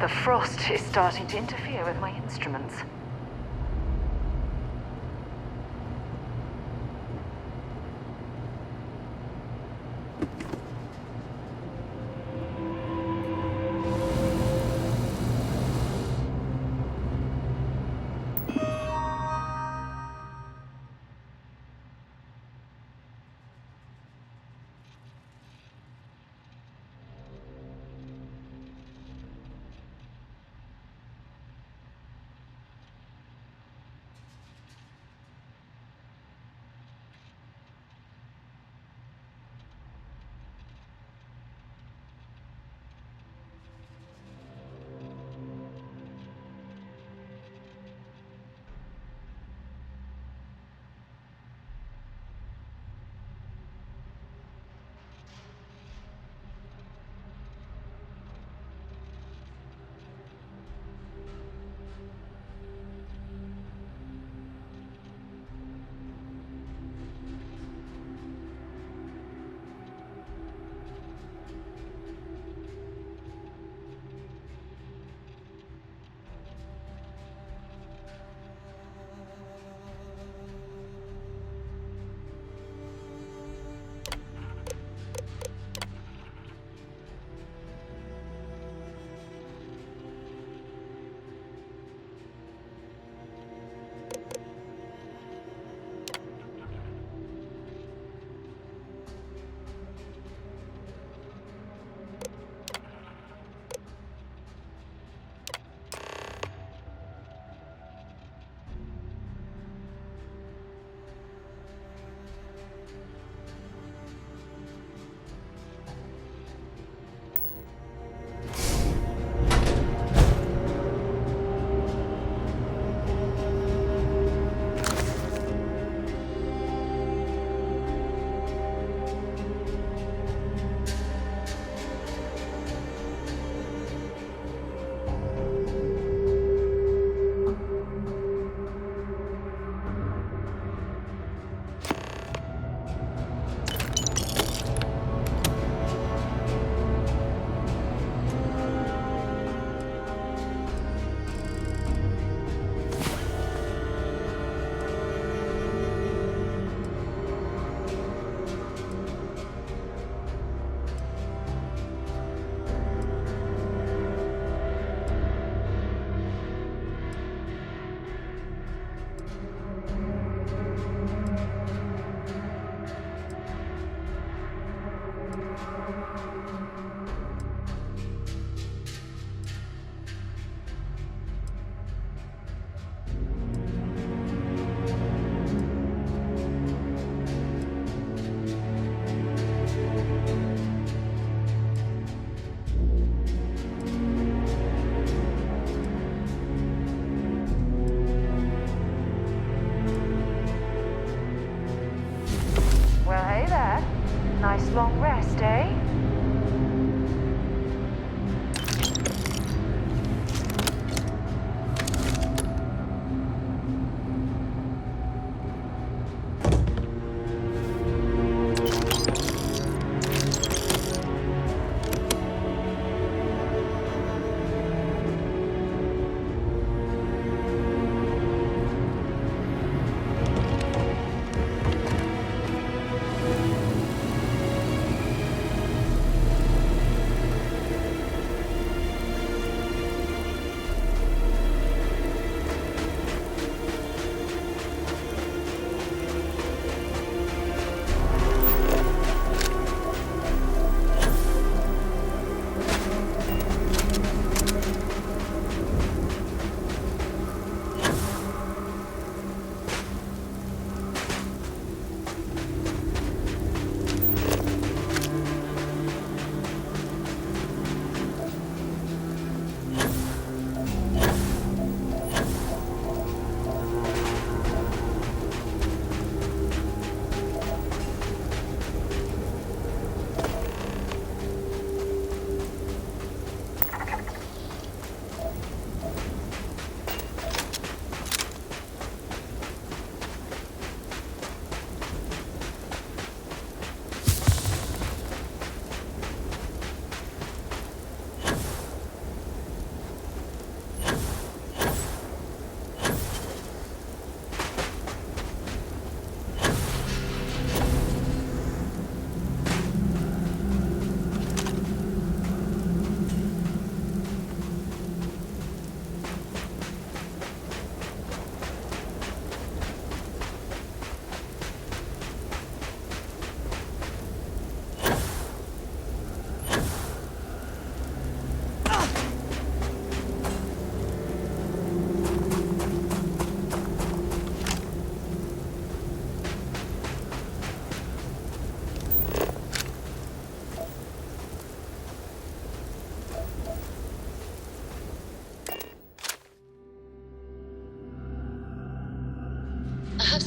The frost is starting to interfere with my instruments.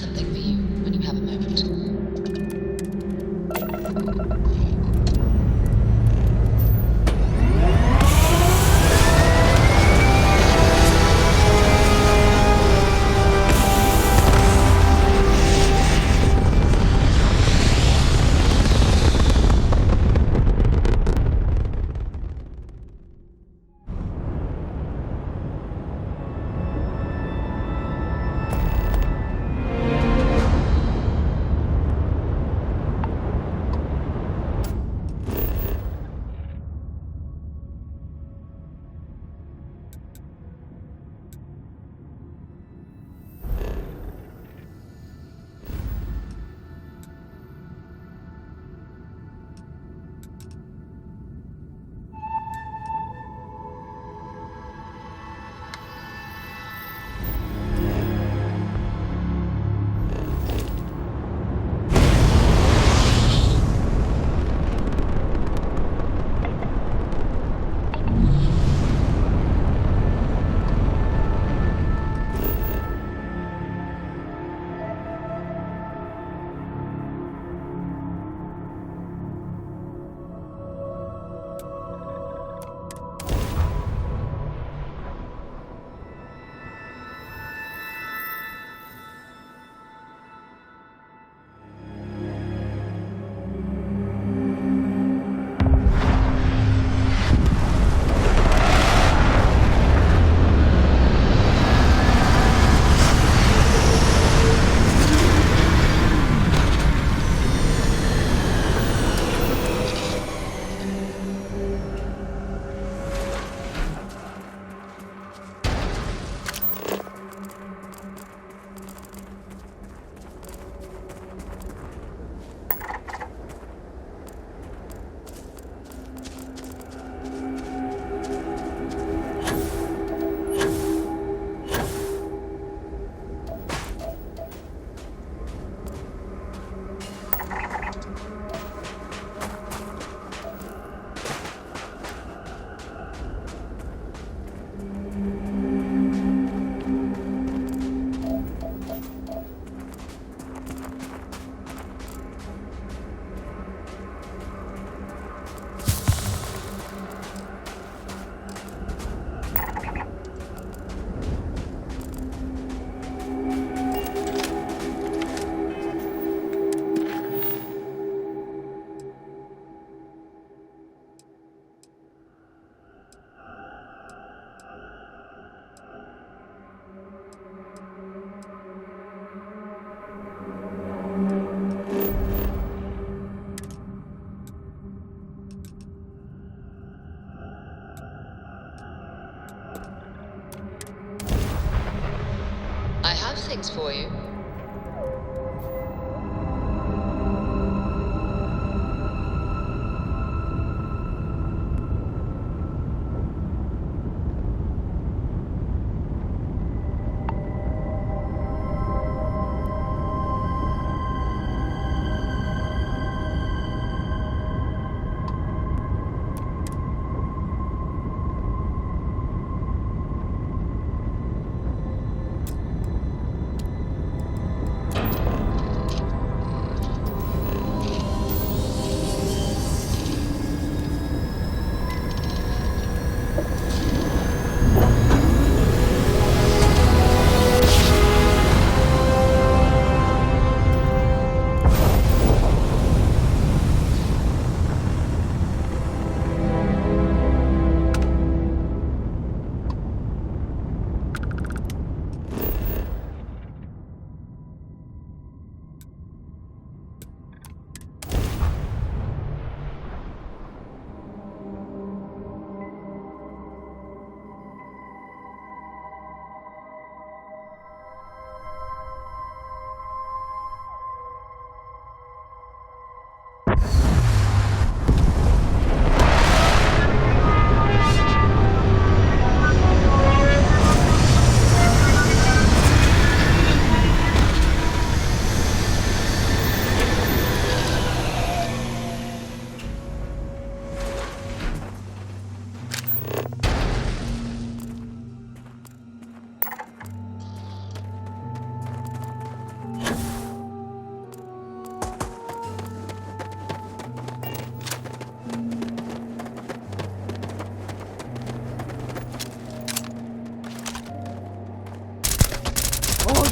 something for you when you have a moment. I have things for you.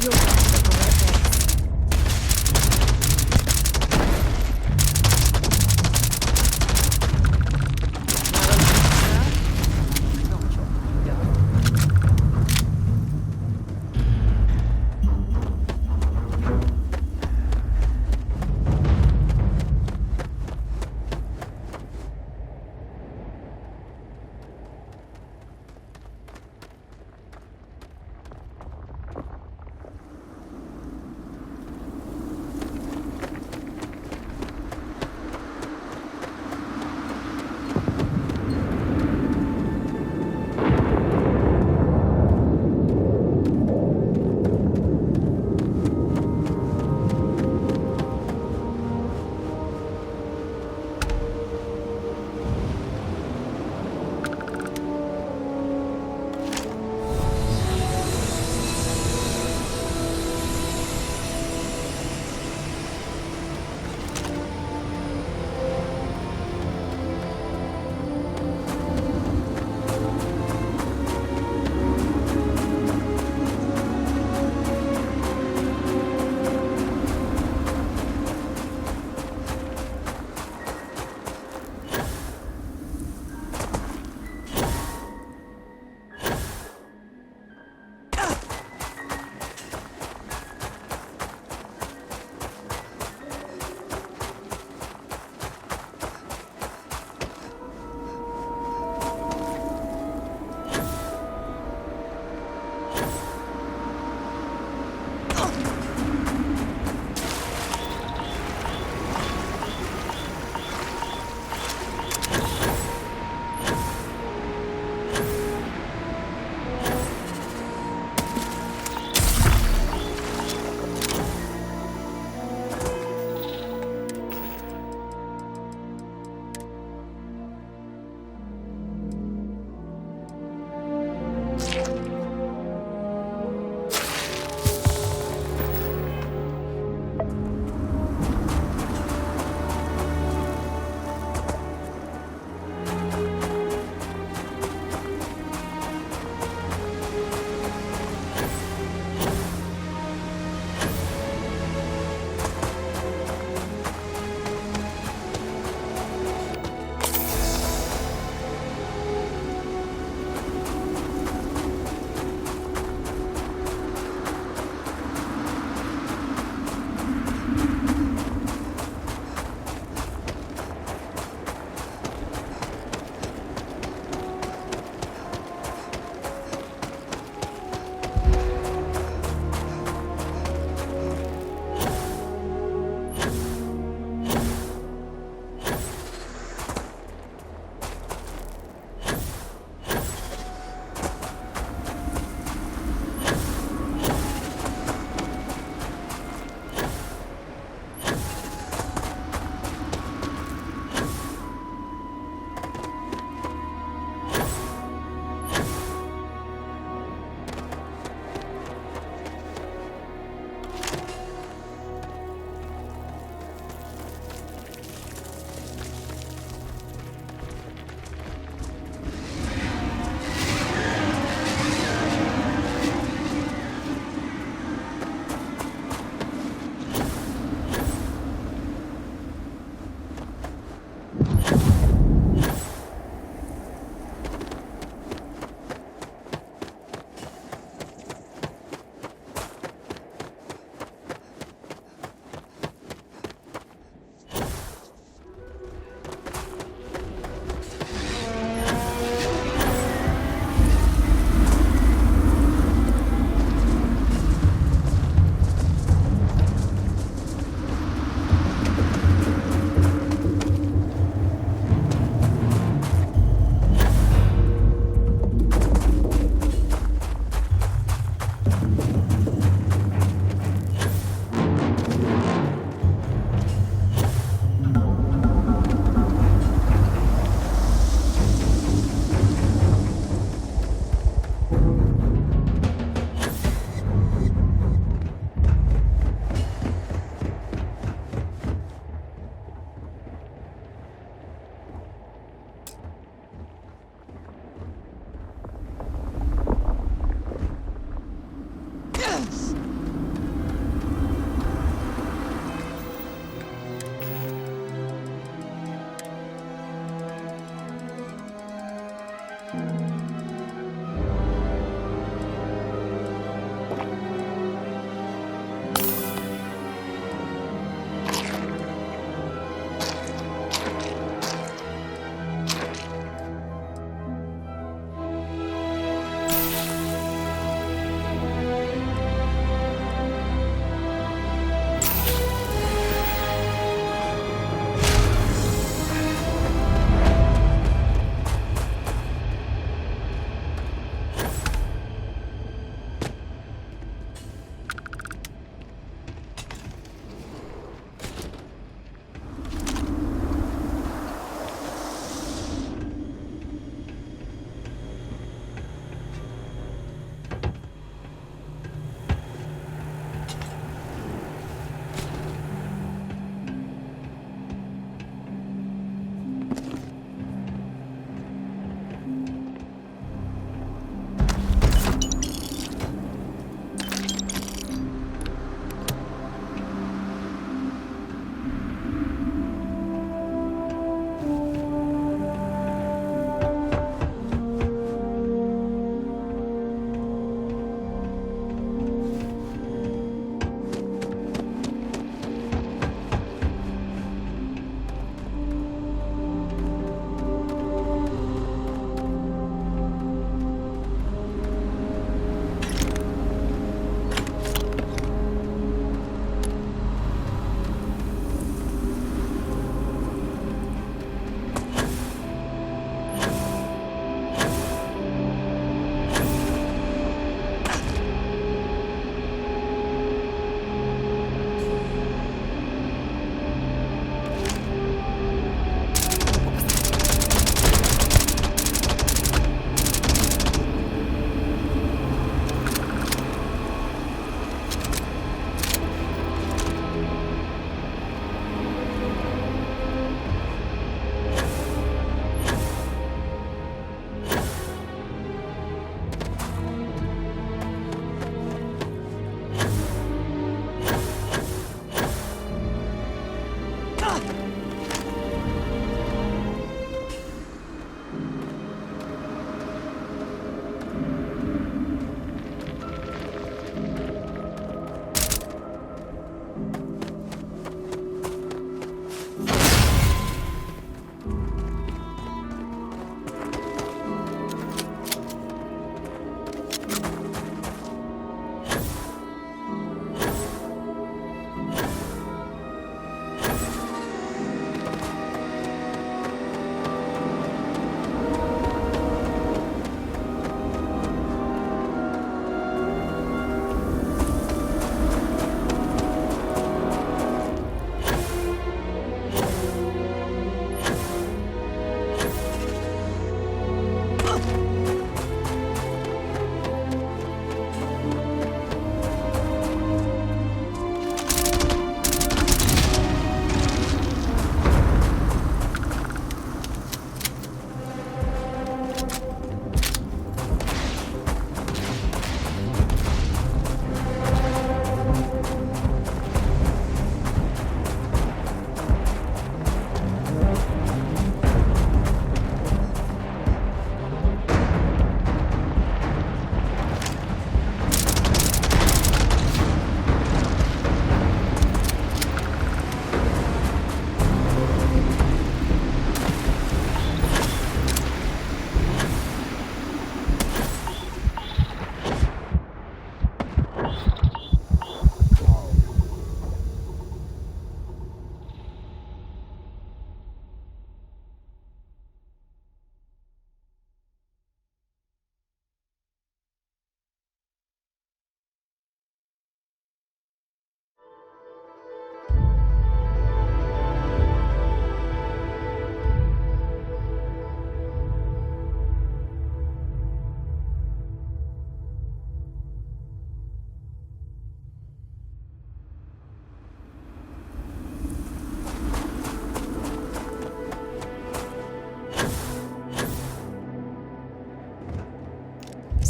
You're going to regret this.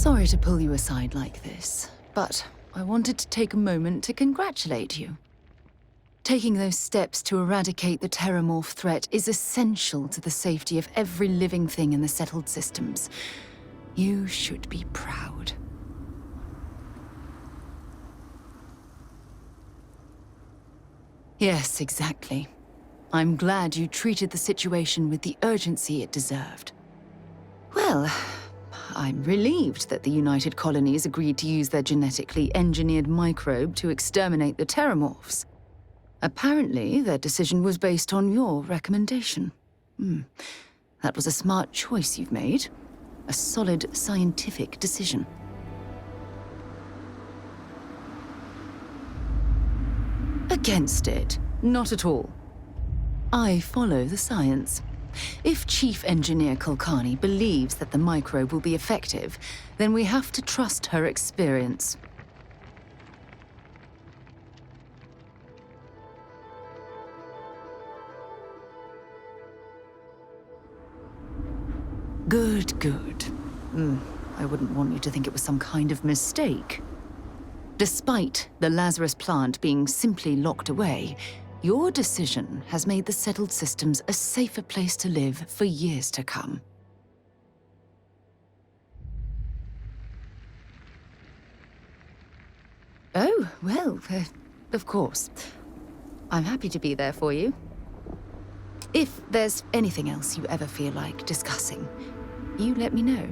Sorry to pull you aside like this, but I wanted to take a moment to congratulate you. Taking those steps to eradicate the Terramorph threat is essential to the safety of every living thing in the settled systems. You should be proud. Yes, exactly. I'm glad you treated the situation with the urgency it deserved. Well, I'm relieved that the United Colonies agreed to use their genetically engineered microbe to exterminate the Terramorphs. Apparently, their decision was based on your recommendation. That was a smart choice you've made. A solid scientific decision. Against it? Not at all. I follow the science. If Chief Engineer Kulkarni believes that the microbe will be effective, then we have to trust her experience. Good, good. I wouldn't want you to think it was some kind of mistake. Despite the Lazarus plant being simply locked away, your decision has made the settled systems a safer place to live for years to come. Oh, well, of course. I'm happy to be there for you. If there's anything else you ever feel like discussing, you let me know.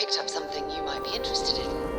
picked up something you might be interested in.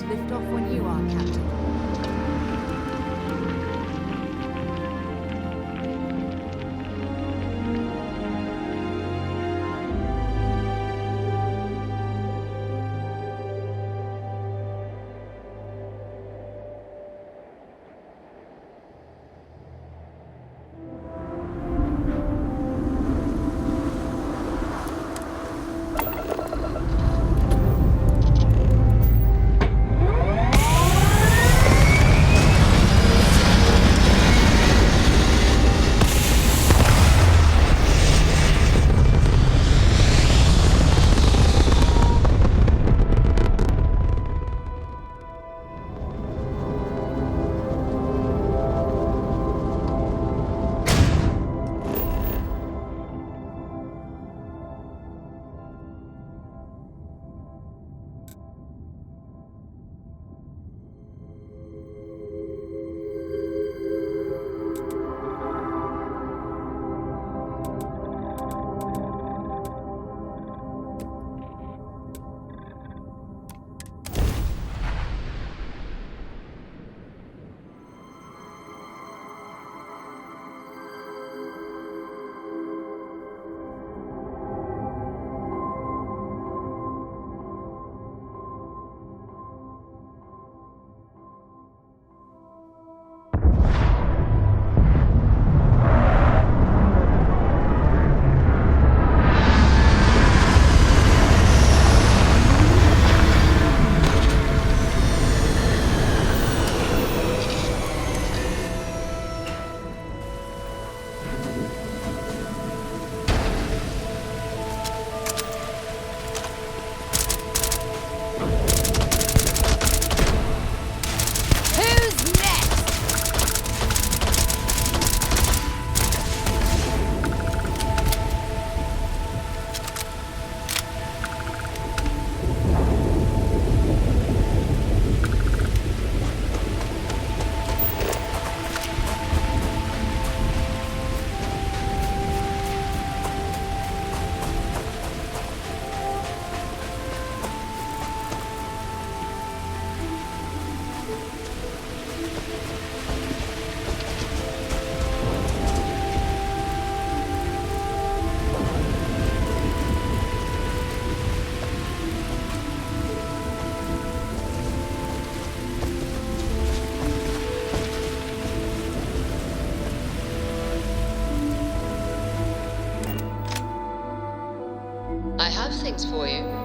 Lift off when you are, Captain. settings for you.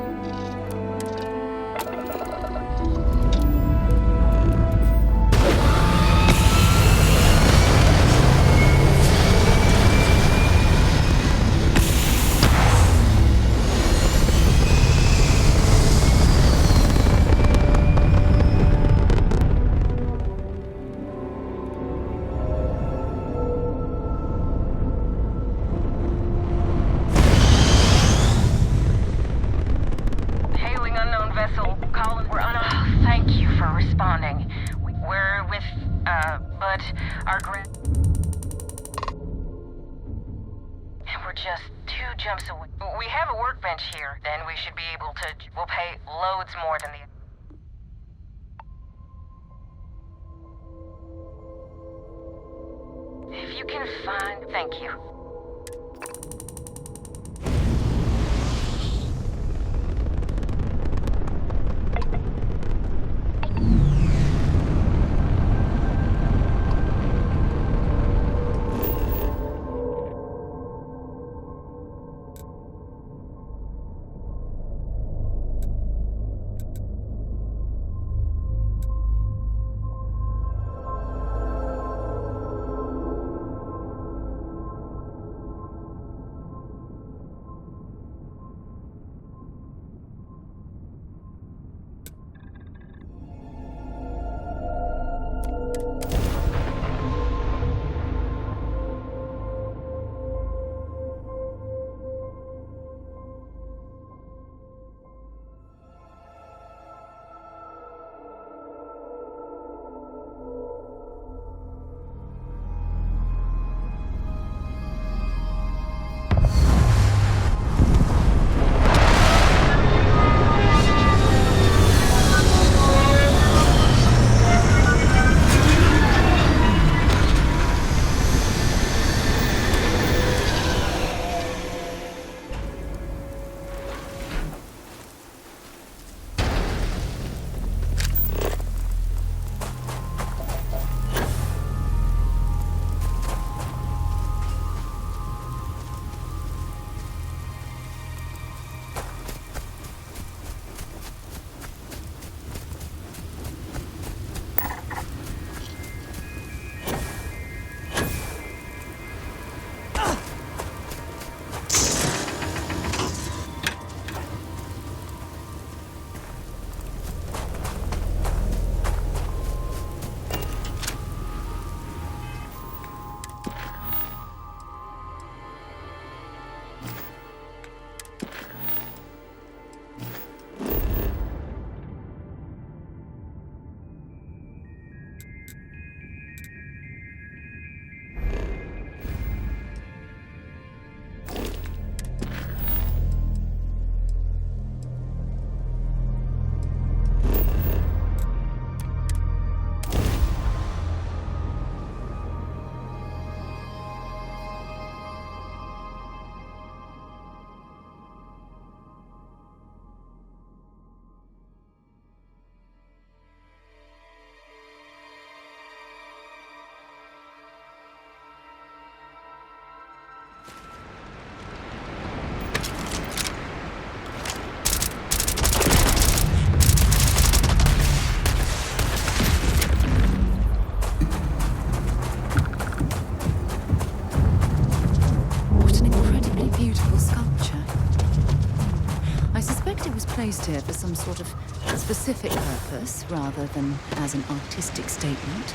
Placed here for some sort of specific purpose rather than as an artistic statement.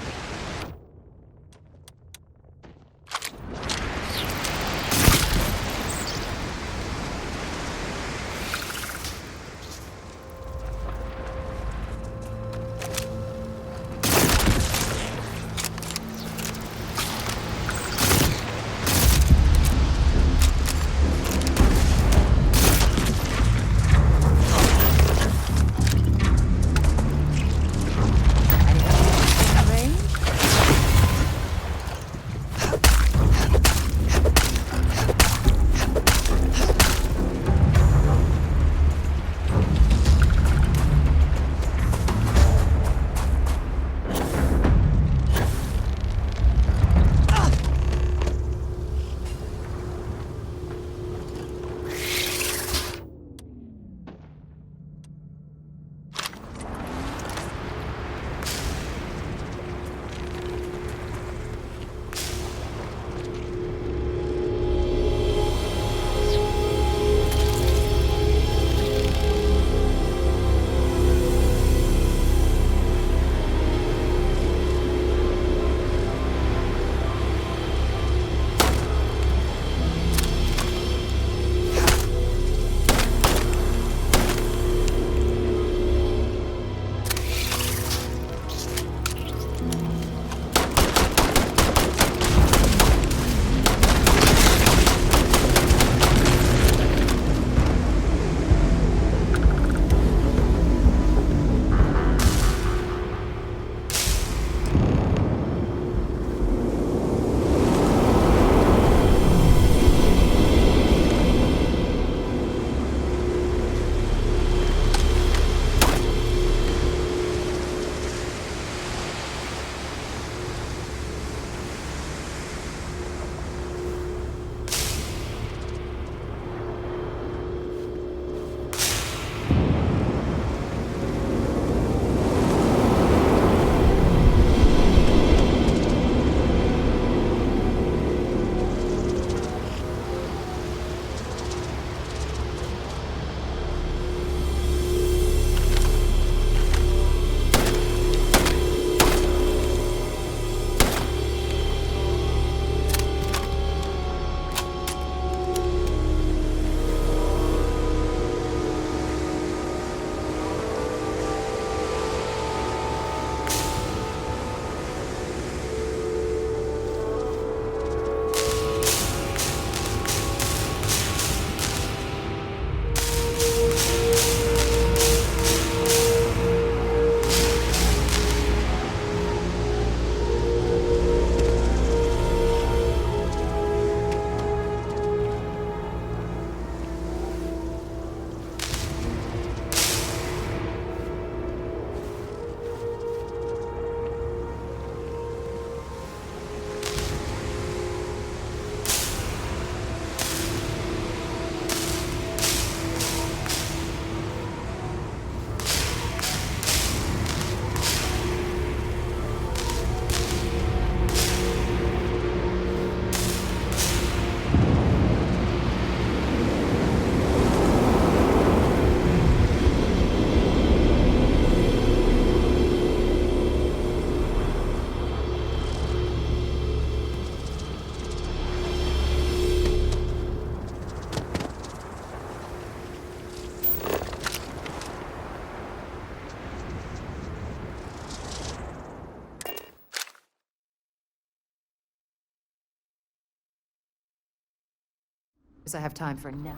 I have time for a nap.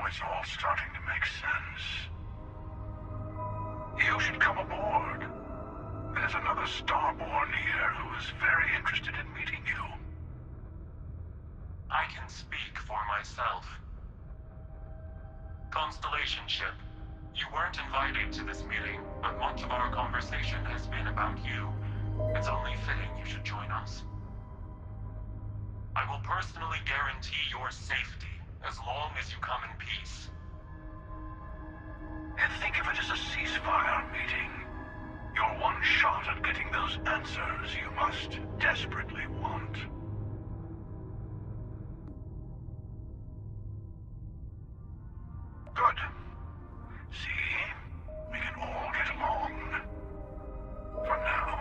It's all starting to make sense. You should come aboard. There's another Starborn here who is very interested in meeting you. I can speak for myself. Constellation ship, you weren't invited to this meeting, but much of our conversation has been about you. It's only fitting you should join us. I will personally guarantee your safety as long as you come in peace. And think of it as a ceasefire meeting. Your one shot at getting those answers you must desperately want. Good. See? We can all get along. For now.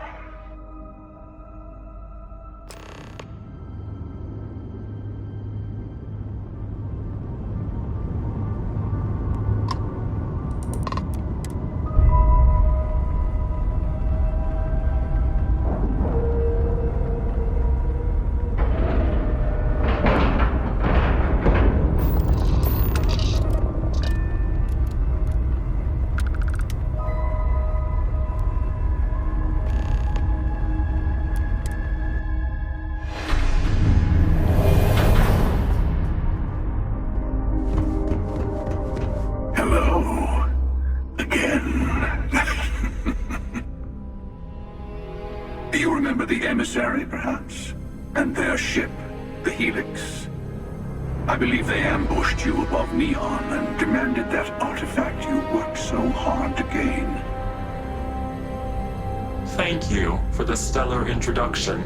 again. Do you remember the emissary, perhaps? And their ship, the Helix? I believe they ambushed you above Neon and demanded that artifact you worked so hard to gain. Thank you for the stellar introduction.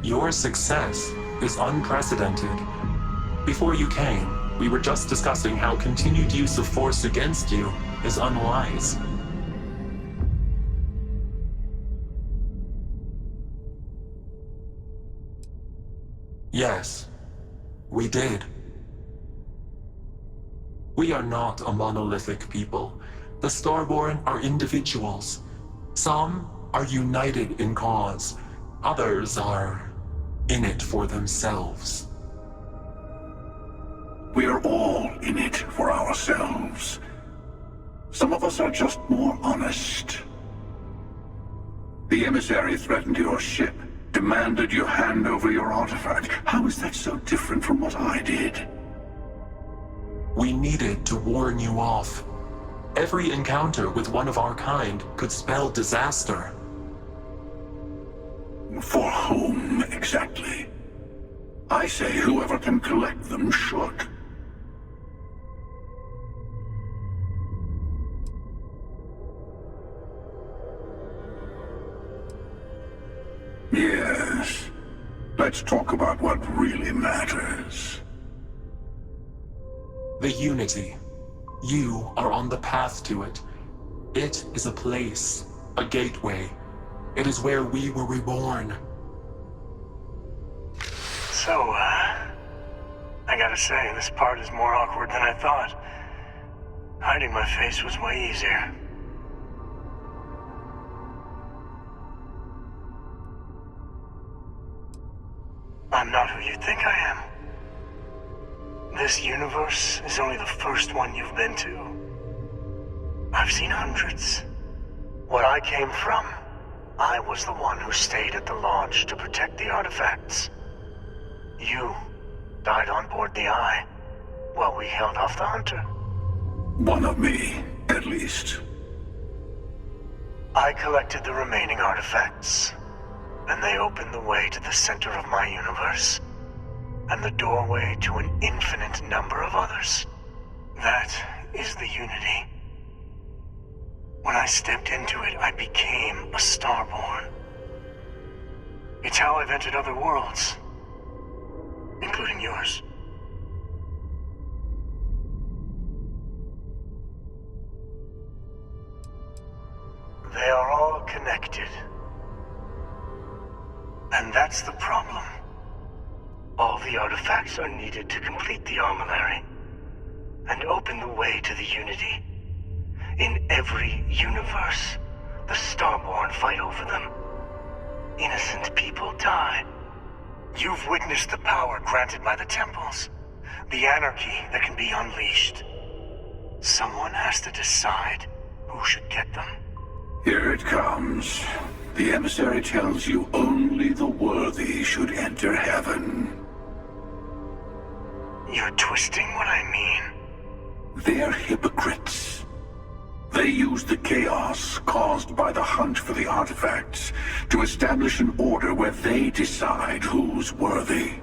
Your success is unprecedented. Before you came, we were just discussing how continued use of force against you is unwise. Yes, we did. We are not a monolithic people. The Starborn are individuals. Some are united in cause. Others are in it for themselves. We are all in it for ourselves. Some of us are just more honest. The emissary threatened your ship, demanded you hand over your artifact. How is that so different from what I did? We needed to warn you off. Every encounter with one of our kind could spell disaster. For whom, exactly? I say whoever can collect them should. Yes. Let's talk about what really matters. The Unity. You are on the path to it. It is a place, a gateway. It is where we were reborn. So, I gotta say, this part is more awkward than I thought. Hiding my face was way easier. I'm not who you think I am. This universe is only the first one you've been to. I've seen hundreds. Where I came from, I was the one who stayed at the launch to protect the artifacts. You died on board the Eye, while we held off the Hunter. One of me, at least. I collected the remaining artifacts, and they opened the way to the center of my universe, and the doorway to an infinite number of others. That is the Unity. When I stepped into it, I became a Starborn. It's how I've entered other worlds, including yours. They are all connected. And that's the problem. All the artifacts are needed to complete the armillary and open the way to the Unity. In every universe, the Starborn fight over them. Innocent people die. You've witnessed the power granted by the temples, the anarchy that can be unleashed. Someone has to decide who should get them. Here it comes. The emissary tells you only the worthy should enter heaven. You're twisting what I mean. They're hypocrites. They use the chaos caused by the hunt for the artifacts to establish an order where they decide who's worthy.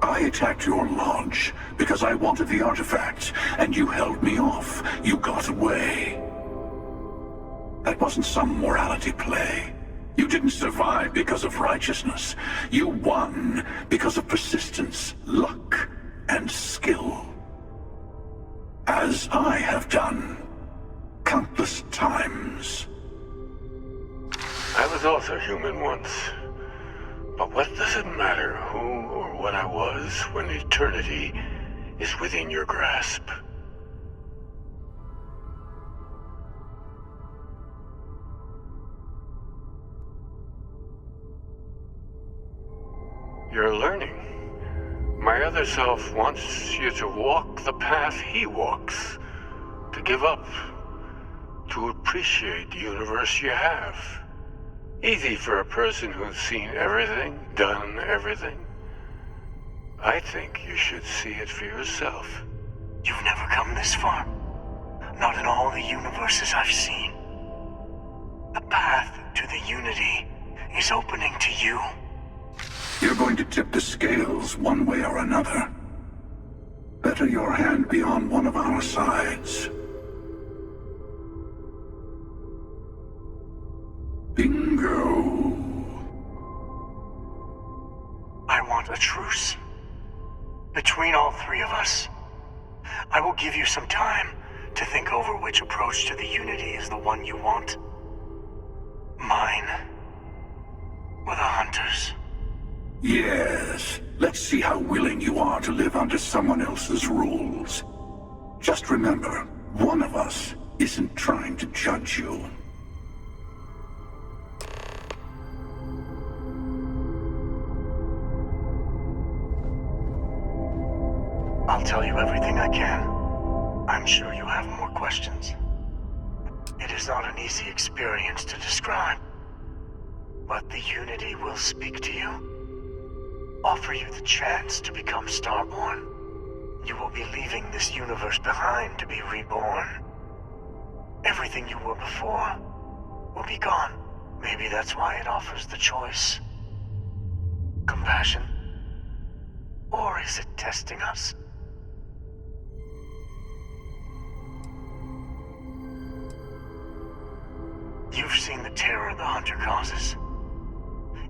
I attacked your launch because I wanted the artifact, and you held me off. You got away. That wasn't some morality play. You didn't survive because of righteousness. You won because of persistence, luck, and skill. As I have done countless times. I was also human once. But what does it matter who or what I was when eternity is within your grasp? You're learning. My other self wants you to walk the path he walks, to give up, to appreciate the universe you have. Easy for a person who's seen everything, done everything. I think you should see it for yourself. You've never come this far. Not in all the universes I've seen. The path to the Unity is opening to you. You're going to tip the scales one way or another. Better your hand be on one of our sides. Bingo. I want a truce. Between all three of us. I will give you some time to think over which approach to the Unity is the one you want. Mine. Or the Hunters. Yes. Let's see how willing you are to live under someone else's rules. Just remember, one of us isn't trying to judge you. I'll tell you everything I can. I'm sure you have more questions. It is not an easy experience to describe. But the Unity will speak to you. Offer you the chance to become Starborn. You will be leaving this universe behind to be reborn. Everything you were before will be gone. Maybe that's why it offers the choice. Compassion? Or is it testing us? You've seen the terror the Hunter causes.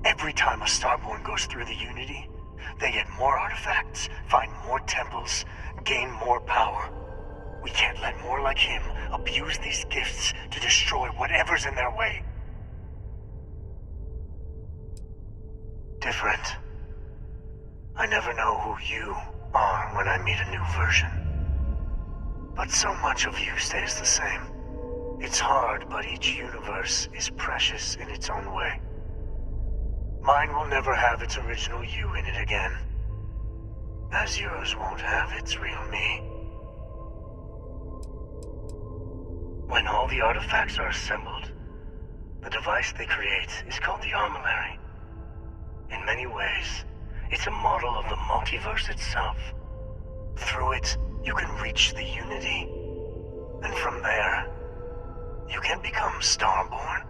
Every time a Starborn goes through the Unity, they get more artifacts, find more temples, gain more power. We can't let more like him abuse these gifts to destroy whatever's in their way. Different. I never know who you are when I meet a new version. But so much of you stays the same. It's hard, but each universe is precious in its own way. Mine will never have its original you in it again. As yours won't have its real me. When all the artifacts are assembled, the device they create is called the Armillary. In many ways, it's a model of the multiverse itself. Through it, you can reach the Unity. And from there, you can become Starborn.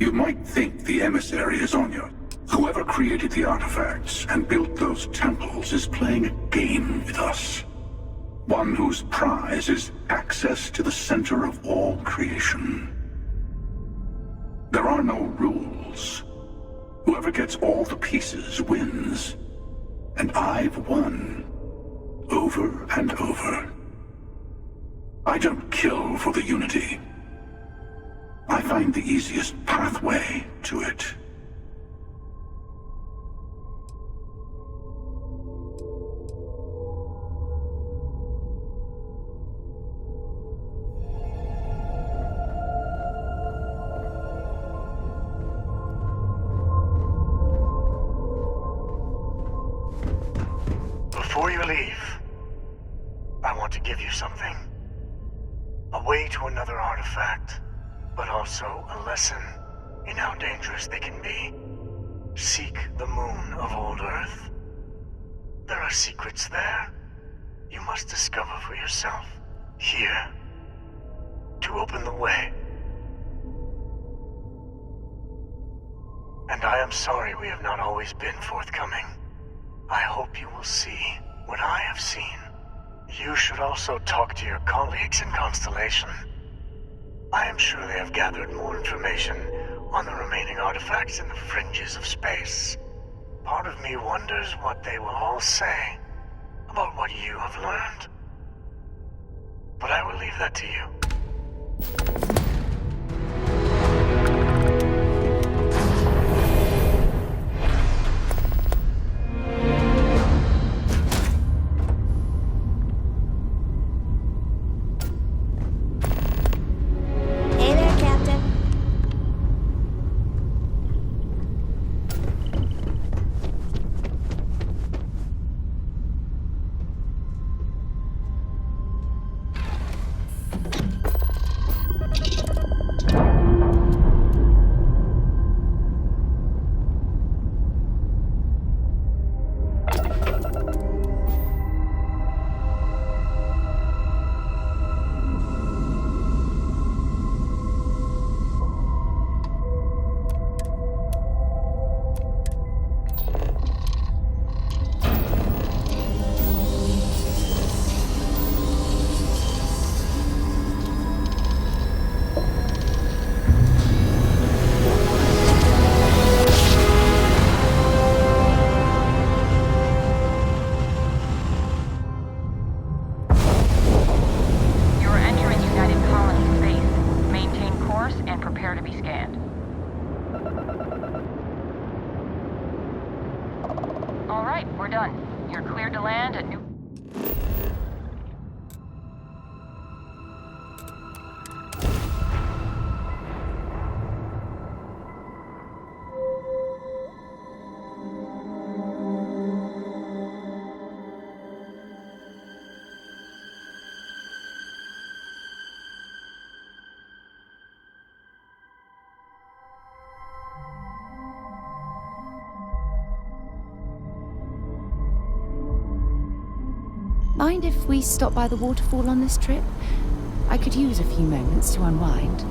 You might think the emissary is on you. Whoever created the artifacts and built those temples is playing a game with us. One whose prize is access to the center of all creation. There are no rules. Whoever gets all the pieces wins. And I've won. Over and over. I don't kill for the Unity. I find the easiest pathway to it. Before you leave, I want to give you something. A way to another artifact, but also a lesson in how dangerous they can be. Seek the moon of old Earth. There are secrets there you must discover for yourself. Here. To open the way. And I am sorry we have not always been forthcoming. I hope you will see what I have seen. You should also talk to your colleagues in Constellation. I am sure they have gathered more information on the remaining artifacts in the fringes of space. Part of me wonders what they will all say about what you have learned. But I will leave that to you. Hey there, Captain. cleared to land at New... Mind if we stop by the waterfall on this trip? I could use a few moments to unwind.